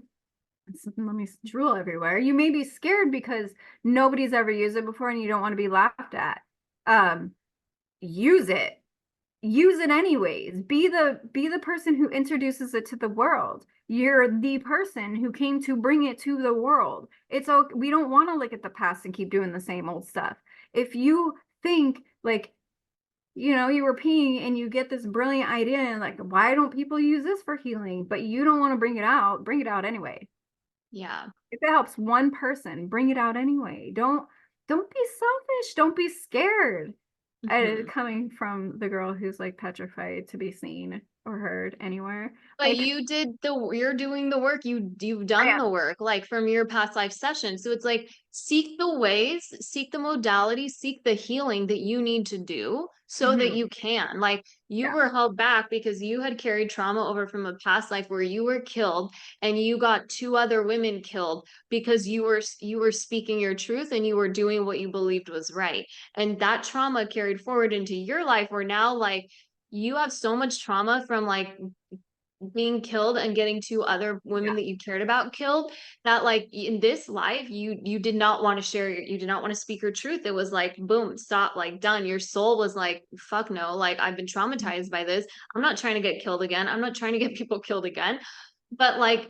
[SPEAKER 2] Let me drool everywhere. You may be scared because nobody's ever used it before and you don't want to be laughed at. Um, use it. Use it anyways. Be the person who introduces it to the world. You're the person who came to bring it to the world. It's okay. We don't want to look at the past and keep doing the same old stuff. If you think like, you were peeing and you get this brilliant idea and like, why don't people use this for healing? But you don't want to bring it out anyway.
[SPEAKER 1] yeah.
[SPEAKER 2] If it helps one person, bring it out anyway. Don't be selfish. Don't be scared.
[SPEAKER 1] Mhm.
[SPEAKER 2] Coming from the girl who's like petrified to be seen or heard anywhere.
[SPEAKER 1] But
[SPEAKER 2] Like
[SPEAKER 1] you're doing the work. You've
[SPEAKER 2] I
[SPEAKER 1] done
[SPEAKER 2] am.
[SPEAKER 1] the work like from your past life session. So it's like seek the ways, seek the modality, seek the healing that you need to do so that
[SPEAKER 2] Mhm.
[SPEAKER 1] you can. Like you
[SPEAKER 2] Yeah.
[SPEAKER 1] were held back because you had carried trauma over from a past life where you were killed and you got two other women killed because you were speaking your truth and you were doing what you believed was right. And that trauma carried forward into your life where now like you have so much trauma from like being killed and getting two other women
[SPEAKER 2] Yeah.
[SPEAKER 1] that you cared about killed, that like in this life you did not want to share you did not want to speak your truth. It was like boom, stop, like done. Your soul was like fuck no, like I've been traumatized by this. I'm not trying to get killed again. I'm not trying to get people killed again. But like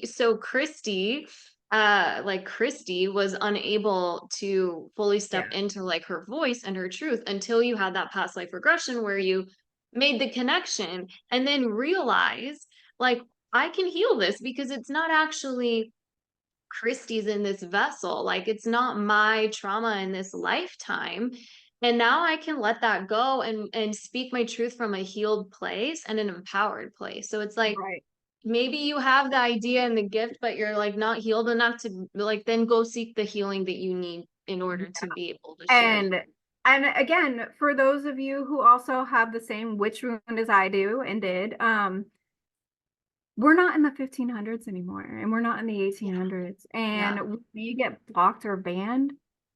[SPEAKER 1] so Christy, like Christy was unable to fully step
[SPEAKER 2] Yeah.
[SPEAKER 1] into like her voice and her truth until you had that past life regression where you made the connection and then realize like I can heal this because it's not actually Christy's in this vessel. Like it's not my trauma in this lifetime. And now I can let that go and speak my truth from a healed place and an empowered place. So it's like
[SPEAKER 2] Right.
[SPEAKER 1] maybe you have the idea and the gift, but you're like not healed enough to like then go seek the healing that you need in order to be able to share it.
[SPEAKER 2] And and again, for those of you who also have the same witch wound as I do and did, we're not in the 1500s anymore, and we're not in the
[SPEAKER 1] Yeah.
[SPEAKER 2] 1800s,
[SPEAKER 1] Yeah.
[SPEAKER 2] and we may get blocked or banned,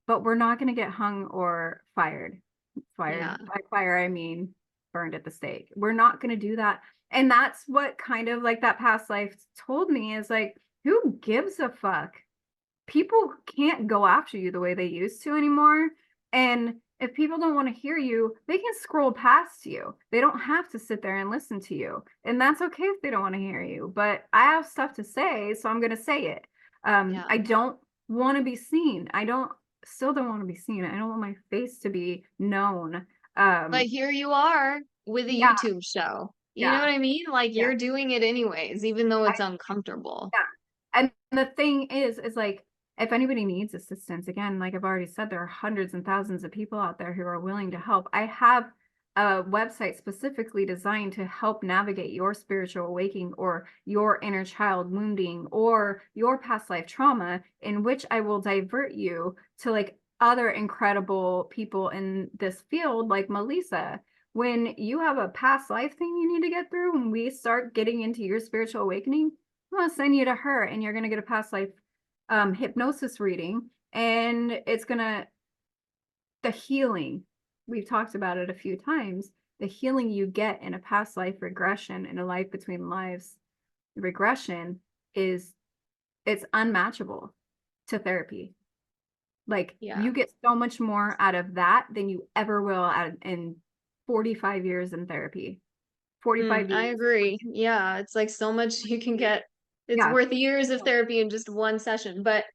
[SPEAKER 2] but we're not going to get hung or fired.
[SPEAKER 1] Yeah.
[SPEAKER 2] Fired by fire, I mean burned at the stake. We're not going to do that. And that's what kind of like that past life told me is like, who gives a fuck? People can't go after you the way they used to anymore. And if people don't want to hear you, they can scroll past you. They don't have to sit there and listen to you. And that's okay if they don't want to hear you. But I have stuff to say, so I'm going to say it.
[SPEAKER 1] Yeah.
[SPEAKER 2] I don't want to be seen. Still don't want to be seen. I don't want my face to be known.
[SPEAKER 1] But here you are with a
[SPEAKER 2] Yeah,
[SPEAKER 1] YouTube show. You know
[SPEAKER 2] yeah,
[SPEAKER 1] what I mean? Like
[SPEAKER 2] yeah.
[SPEAKER 1] you're doing it anyways, even though
[SPEAKER 2] I,
[SPEAKER 1] it's uncomfortable.
[SPEAKER 2] yeah. And the thing is like, if anybody needs assistance, again, like I've already said, there are hundreds and thousands of people out there who are willing to help. I have a website specifically designed to help navigate your spiritual awakening or your inner child wounding or your past life trauma, in which I will divert you to like other incredible people in this field, like Melissa. When you have a past life thing you need to get through, when we start getting into your spiritual awakening, I'm gonna send you to her and you're gonna get a past life hypnosis reading, and it's gonna the healing. We've talked about it a few times. The healing you get in a past life regression, in a life between lives regression, is it's unmatchable to therapy. Like
[SPEAKER 1] Yeah.
[SPEAKER 2] you get so much more out of that than you ever will in 45 years in therapy. 45
[SPEAKER 1] I
[SPEAKER 2] years.
[SPEAKER 1] agree. Yeah, it's like so much you can get. It's
[SPEAKER 2] Yeah.
[SPEAKER 1] worth years of therapy in just one session. But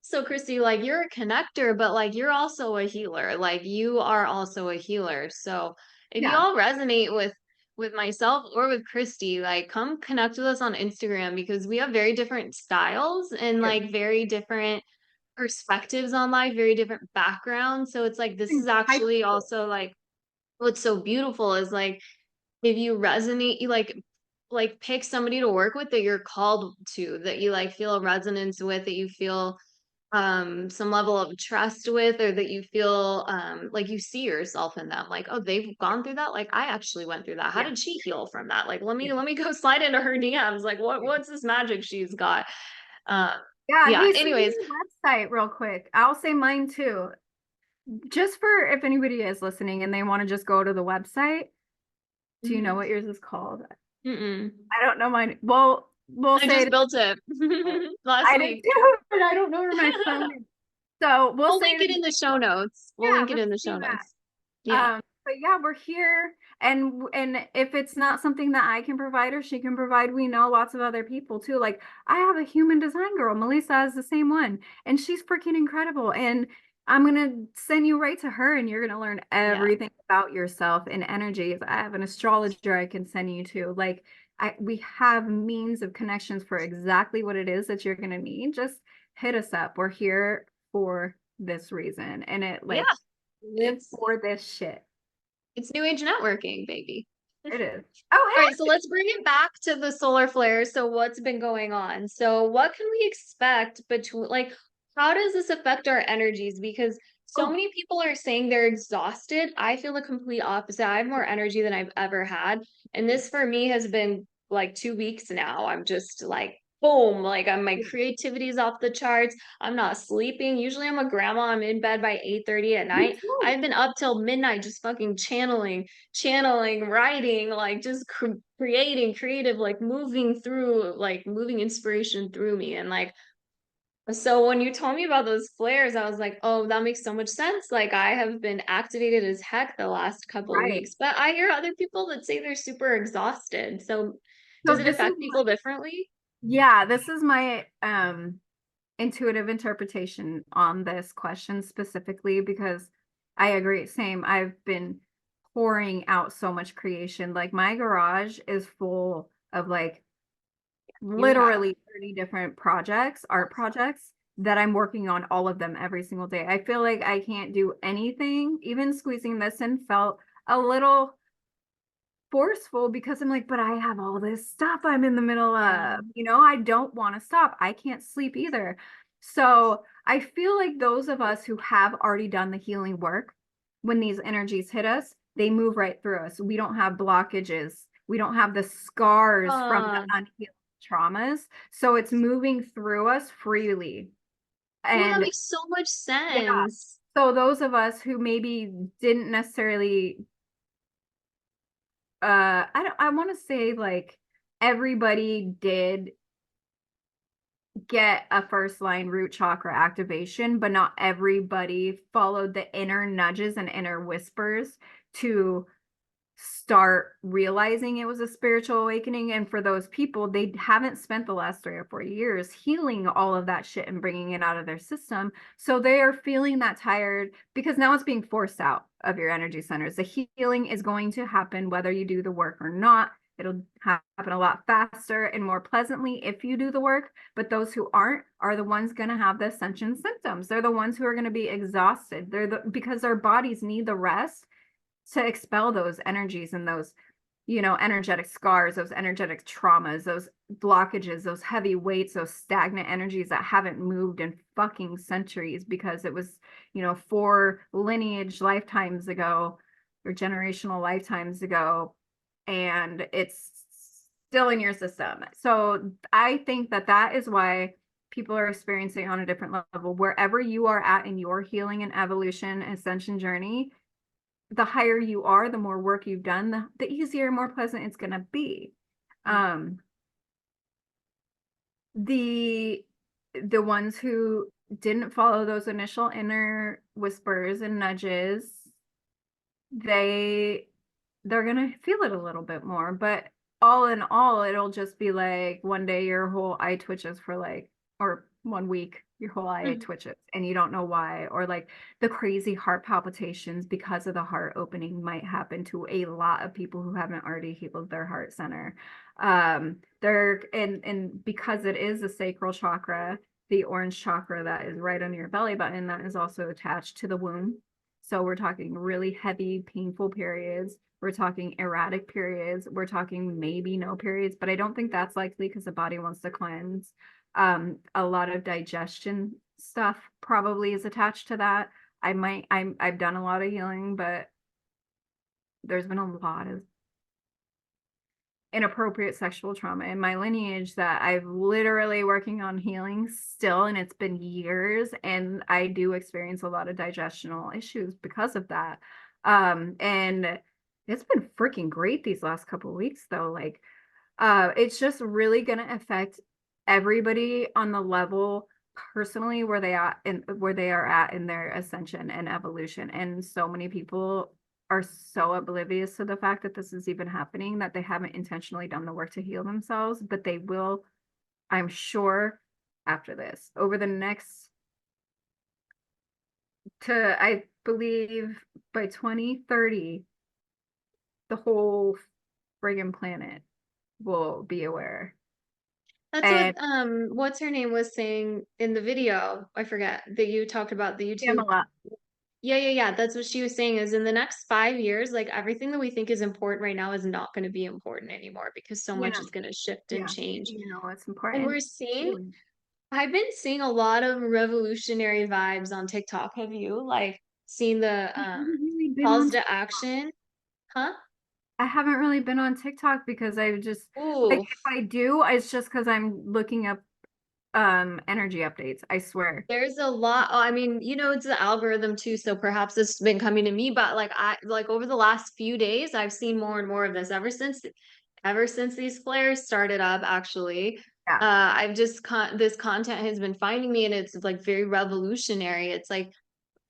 [SPEAKER 1] so, Christy, like you're a connector, but like you're also a healer. Like you are also a healer. So if you
[SPEAKER 2] Yeah.
[SPEAKER 1] all resonate with myself or with Christy, like come connect with us on Instagram because we have very different styles and like very different perspectives on life, very different backgrounds. So it's like this is
[SPEAKER 2] High
[SPEAKER 1] actually
[SPEAKER 2] school.
[SPEAKER 1] also like what's so beautiful is like if you resonate, you like pick somebody to work with that you're called to, that you like feel a resonance with, that you feel some level of trust with, or that you feel like you see yourself in them. Like, oh, they've gone through that. Like I actually went through that. How
[SPEAKER 2] Yeah.
[SPEAKER 1] did she heal from that? Like
[SPEAKER 2] Yeah.
[SPEAKER 1] let me go slide into her DMs. Like what's this magic she's got? Um
[SPEAKER 2] Yeah,
[SPEAKER 1] yeah,
[SPEAKER 2] hey, send me
[SPEAKER 1] anyways.
[SPEAKER 2] your website real quick. I'll say mine too. Just for if anybody is listening and they want to just go to the website. Do you know
[SPEAKER 1] Mhm.
[SPEAKER 2] what yours is called?
[SPEAKER 1] Mm-mm.
[SPEAKER 2] I don't know mine. Well, we'll
[SPEAKER 1] I
[SPEAKER 2] say
[SPEAKER 1] just
[SPEAKER 2] it.
[SPEAKER 1] built it last
[SPEAKER 2] I did
[SPEAKER 1] week.
[SPEAKER 2] too, but I don't know where my phone is. So we'll
[SPEAKER 1] We'll
[SPEAKER 2] say
[SPEAKER 1] link
[SPEAKER 2] it
[SPEAKER 1] it
[SPEAKER 2] in
[SPEAKER 1] in
[SPEAKER 2] the
[SPEAKER 1] the show
[SPEAKER 2] show.
[SPEAKER 1] notes. We'll
[SPEAKER 2] Yeah,
[SPEAKER 1] link it
[SPEAKER 2] let's
[SPEAKER 1] in the
[SPEAKER 2] do
[SPEAKER 1] show
[SPEAKER 2] that.
[SPEAKER 1] notes. Yeah.
[SPEAKER 2] But yeah, we're here, and if it's not something that I can provide or she can provide, we know lots of other people too. Like I have a human design girl, Melissa is the same one, and she's freaking incredible. And I'm gonna send you right to her, and you're gonna learn
[SPEAKER 1] Yeah.
[SPEAKER 2] everything about yourself and energies. I have an astrologer I can send you to. Like we have means of connections for exactly what it is that you're gonna need. Just hit us up. We're here for this reason, and it
[SPEAKER 1] Yeah.
[SPEAKER 2] like live
[SPEAKER 1] It's
[SPEAKER 2] for this shit.
[SPEAKER 1] new age networking, baby.
[SPEAKER 2] It is.
[SPEAKER 1] All
[SPEAKER 2] Oh,
[SPEAKER 1] right, so let's bring it back to the solar flares. So what's been going on? So what can we expect between like how does this affect our energies? Because so
[SPEAKER 2] oh,
[SPEAKER 1] many people are saying they're exhausted. I feel the complete opposite. I have more energy than I've ever had. And this for me has been like 2 weeks now. I'm just like boom, like my
[SPEAKER 2] yeah.
[SPEAKER 1] creativity is off the charts. I'm not sleeping. Usually I'm a grandma. I'm in bed by 8:30 at
[SPEAKER 2] Me
[SPEAKER 1] night.
[SPEAKER 2] too.
[SPEAKER 1] I've been up till midnight just fucking channeling, writing, like just creating, creative, like moving through, like moving inspiration through me. And like, so when you told me about those flares, I was like, oh, that makes so much sense. Like, I have been activated as heck the last couple of
[SPEAKER 2] Right.
[SPEAKER 1] weeks, but I hear other people that say they're super exhausted. So,
[SPEAKER 2] So
[SPEAKER 1] does it
[SPEAKER 2] this is
[SPEAKER 1] affect people differently?
[SPEAKER 2] yeah, this is my intuitive interpretation on this question specifically because I agree. Same. I've been pouring out so much creation. Like my garage is full of like
[SPEAKER 1] You have.
[SPEAKER 2] literally 30 different projects, art projects that I'm working on all of them every single day. I feel like I can't do anything. Even squeezing this in felt a little forceful because I'm like, but I have all this stuff I'm in the middle
[SPEAKER 1] Yeah.
[SPEAKER 2] of. I don't want to stop. I can't sleep either. So I feel like those of us who have already done the healing work, when these energies hit us, they move right through us. We don't have blockages. We don't have the scars from the
[SPEAKER 1] Uh,
[SPEAKER 2] unhealed traumas. So it's moving through us freely.
[SPEAKER 1] oh, that
[SPEAKER 2] And
[SPEAKER 1] makes so much
[SPEAKER 2] yeah,
[SPEAKER 1] sense.
[SPEAKER 2] so those of us who maybe didn't necessarily I want to say like everybody did get a first line root chakra activation, but not everybody followed the inner nudges and inner whispers to start realizing it was a spiritual awakening. And for those people, they haven't spent the last 3 or 4 years healing all of that shit and bringing it out of their system. So they are feeling that tired because now it's being forced out of your energy centers. The healing is going to happen whether you do the work or not. It'll happen a lot faster and more pleasantly if you do the work. But those who aren't are the ones going to have the ascension symptoms. They're the ones who are going to be exhausted. Because their bodies need the rest to expel those energies and those energetic scars, those energetic traumas, those blockages, those heavy weights, those stagnant energies that haven't moved in fucking centuries because it was 4 lineage lifetimes ago or generational lifetimes ago, and it's still in your system. So I think that that is why people are experiencing on a different level wherever you are at in your healing and evolution ascension journey. The higher you are, the more work you've done, the easier, more pleasant it's going to be. Um, the the ones who didn't follow those initial inner whispers and nudges, they they're gonna feel it a little bit more. But all in all, it'll just be like one day your whole eye twitches for like, or one week your whole eye
[SPEAKER 1] Mhm.
[SPEAKER 2] twitches and you don't know why, or like the crazy heart palpitations because of the heart opening might happen to a lot of people who haven't already healed their heart center. They're and because it is a sacral chakra, the orange chakra that is right under your belly button, that is also attached to the womb. So we're talking really heavy, painful periods. We're talking erratic periods. We're talking maybe no periods, but I don't think that's likely because the body wants to cleanse. A lot of digestion stuff probably is attached to that. I've done a lot of healing, but there's been a lot of inappropriate sexual trauma in my lineage that I've literally working on healing still, and it's been years, and I do experience a lot of digestional issues because of that. And it's been freaking great these last couple of weeks though. Like, it's just really gonna affect everybody on the level personally where they are at in their ascension and evolution. And so many people are so oblivious to the fact that this is even happening that they haven't intentionally done the work to heal themselves, but they will, I'm sure, after this. Over the next I believe by 2030, the whole friggin' planet will be aware.
[SPEAKER 1] That's what
[SPEAKER 2] And
[SPEAKER 1] what's her name was saying in the video. I forget that you talked about the YouTube.
[SPEAKER 2] Pamela,
[SPEAKER 1] Yeah, yeah, yeah. That's what she was saying is in the next 5 years, like everything that we think is important right now is not going to be important anymore because so
[SPEAKER 2] you
[SPEAKER 1] much
[SPEAKER 2] know,
[SPEAKER 1] is going to shift and
[SPEAKER 2] yeah,
[SPEAKER 1] change.
[SPEAKER 2] it's
[SPEAKER 1] And
[SPEAKER 2] important.
[SPEAKER 1] we're seeing,
[SPEAKER 2] Healing.
[SPEAKER 1] I've been seeing a lot of revolutionary vibes on TikTok. Have you like seen the
[SPEAKER 2] I haven't really been
[SPEAKER 1] calls
[SPEAKER 2] on
[SPEAKER 1] to action? Huh?
[SPEAKER 2] I haven't really been on TikTok because I just like
[SPEAKER 1] Ooh.
[SPEAKER 2] if I do, it's just because I'm looking up energy updates, I swear.
[SPEAKER 1] There's a lot. I mean, it's the algorithm too, so perhaps it's been coming to me, but like I like over the last few days, I've seen more and more of this ever since these flares started up, actually.
[SPEAKER 2] Yeah.
[SPEAKER 1] I've just this content has been finding me and it's like very revolutionary. It's like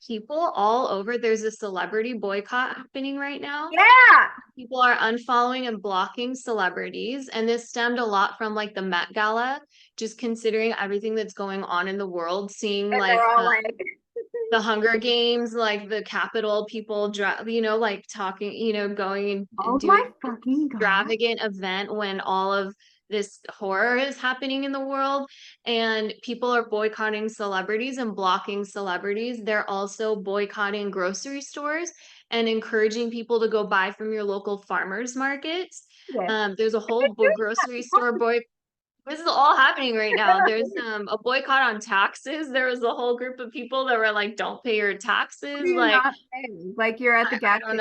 [SPEAKER 1] people all over, there's a celebrity boycott happening right now.
[SPEAKER 2] Yeah.
[SPEAKER 1] People are unfollowing and blocking celebrities, and this stemmed a lot from like the Met Gala, just considering everything that's going on in the world, seeing
[SPEAKER 2] And
[SPEAKER 1] like
[SPEAKER 2] they're all like,
[SPEAKER 1] the Hunger Games, like the Capitol people, like talking, going and
[SPEAKER 2] oh
[SPEAKER 1] doing
[SPEAKER 2] my fucking God.
[SPEAKER 1] extravagant event when all of this horror is happening in the world, and people are boycotting celebrities and blocking celebrities. They're also boycotting grocery stores and encouraging people to go buy from your local farmers markets.
[SPEAKER 2] Yeah.
[SPEAKER 1] There's a whole grocery store this is all happening right now. There's a boycott on taxes. There was a whole group of people that were like, "Don't pay your
[SPEAKER 2] Do
[SPEAKER 1] taxes."
[SPEAKER 2] you
[SPEAKER 1] Like,
[SPEAKER 2] not pay? Like you're at the gas
[SPEAKER 1] I don't
[SPEAKER 2] station.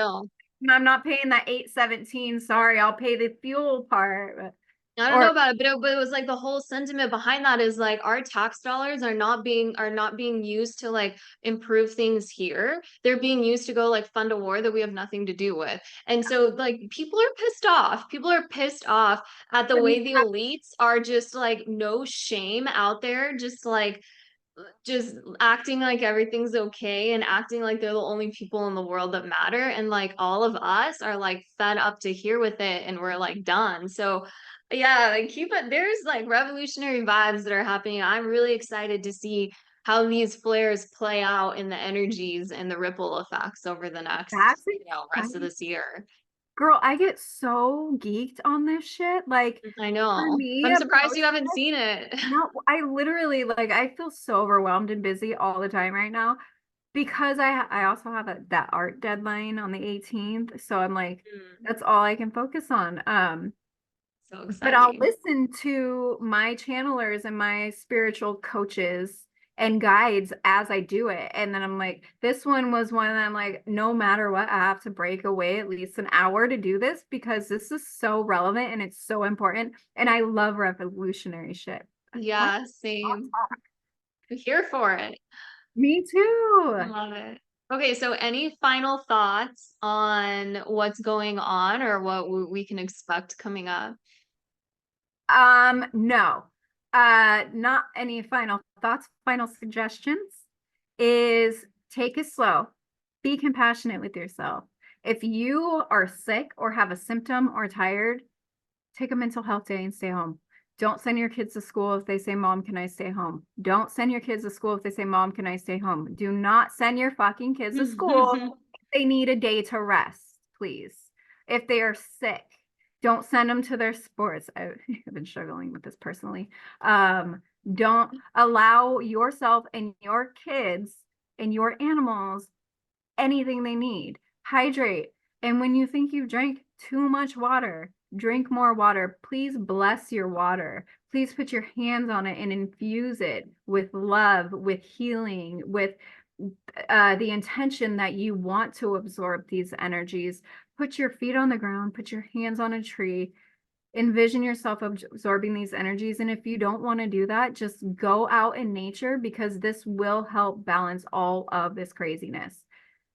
[SPEAKER 1] know.
[SPEAKER 2] I'm not paying that 8.17. Sorry, I'll pay the fuel part.
[SPEAKER 1] I don't
[SPEAKER 2] Or
[SPEAKER 1] know about it, but it was like the whole sentiment behind that is like our tax dollars are not being used to like improve things here. They're being used to go like fund a war that we have nothing to do with. And so like people are pissed off. People are pissed off at the
[SPEAKER 2] I mean,
[SPEAKER 1] way the elites are just like no shame out there, just acting like everything's okay and acting like they're the only people in the world that matter, and like all of us are like fed up to here with it and we're like done. So yeah, like keep it, there's like revolutionary vibes that are happening. I'm really excited to see how these flares play out in the energies and the ripple effects over the next
[SPEAKER 2] that's
[SPEAKER 1] rest of
[SPEAKER 2] exciting.
[SPEAKER 1] this year.
[SPEAKER 2] Girl, I get so geeked on this shit. Like
[SPEAKER 1] I
[SPEAKER 2] for
[SPEAKER 1] know,
[SPEAKER 2] me,
[SPEAKER 1] I'm
[SPEAKER 2] a
[SPEAKER 1] surprised you haven't
[SPEAKER 2] process,
[SPEAKER 1] seen it.
[SPEAKER 2] no, I literally like I feel so overwhelmed and busy all the time right now because I also have that art deadline on the 18th. So I'm like,
[SPEAKER 1] Mm,
[SPEAKER 2] that's all I can focus on.
[SPEAKER 1] so
[SPEAKER 2] But I'll
[SPEAKER 1] exciting.
[SPEAKER 2] listen to my channelers and my spiritual coaches and guides as I do it. And then I'm like, this one was one that I'm like, no matter what, I have to break away at least an hour to do this because this is so relevant and it's so important. And I love revolutionary shit. What?
[SPEAKER 1] Yeah, same. I'm here for it.
[SPEAKER 2] Me
[SPEAKER 1] I
[SPEAKER 2] too.
[SPEAKER 1] love it. Okay, so any final thoughts on what's going on or what we can expect coming up?
[SPEAKER 2] No. Not any final thoughts, final suggestions is take it slow. Be compassionate with yourself. If you are sick or have a symptom or tired, take a mental health day and stay home. Don't send your kids to school if they say, Mom, can I stay home? Don't send your kids to school if they say, Mom, can I stay home? Do not send your fucking kids to school if they need a day to rest, please. If they are sick, don't send them to their sports. I've been struggling with this personally. Don't allow yourself and your kids and your animals anything they need. Hydrate. And when you think you've drank too much water, drink more water. Please bless your water. Please put your hands on it and infuse it with love, with healing, with the intention that you want to absorb these energies. Put your feet on the ground, put your hands on a tree, envision yourself absorbing these energies. And if you don't want to do that, just go out in nature because this will help balance all of this craziness.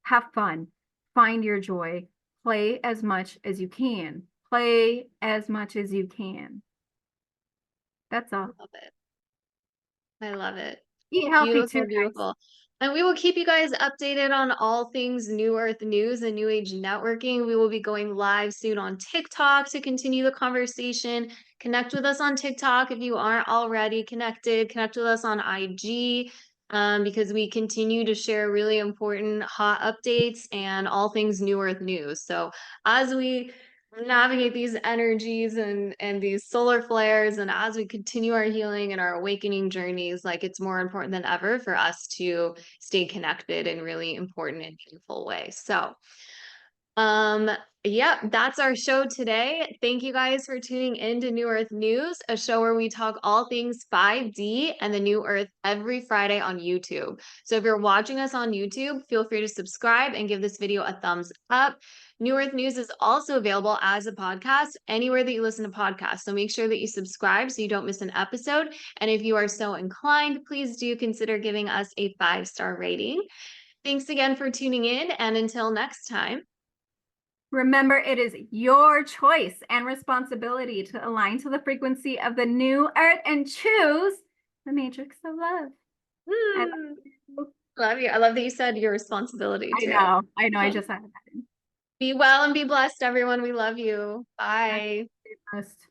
[SPEAKER 2] Have fun, find your joy, play as much as you can. Play as much as you can. That's all.
[SPEAKER 1] Love it. I love it.
[SPEAKER 2] Eat healthy too,
[SPEAKER 1] Beautiful,
[SPEAKER 2] guys.
[SPEAKER 1] beautiful. And we will keep you guys updated on all things New Earth news and New Age networking. We will be going live soon on TikTok to continue the conversation. Connect with us on TikTok if you aren't already connected. Connect with us on IG, because we continue to share really important hot updates and all things New Earth news. So as we navigate these energies and these solar flares, and as we continue our healing and our awakening journeys, like it's more important than ever for us to stay connected in really important and meaningful ways. So um, yeah, that's our show today. Thank you guys for tuning in to New Earth News, a show where we talk all things 5D and the New Earth every Friday on YouTube. So if you're watching us on YouTube, feel free to subscribe and give this video a thumbs up. New Earth News is also available as a podcast anywhere that you listen to podcasts. So make sure that you subscribe so you don't miss an episode. And if you are so inclined, please do consider giving us a 5-star rating. Thanks again for tuning in, and until next time.
[SPEAKER 2] Remember, it is your choice and responsibility to align to the frequency of the new earth and choose the matrix of love. I love
[SPEAKER 1] Hmm.
[SPEAKER 2] you.
[SPEAKER 1] Love you. I love that you said your responsibility
[SPEAKER 2] I
[SPEAKER 1] too.
[SPEAKER 2] know, I know. I just had
[SPEAKER 1] Be well and be blessed, everyone. We love you.
[SPEAKER 2] that.
[SPEAKER 1] Bye.
[SPEAKER 2] Best.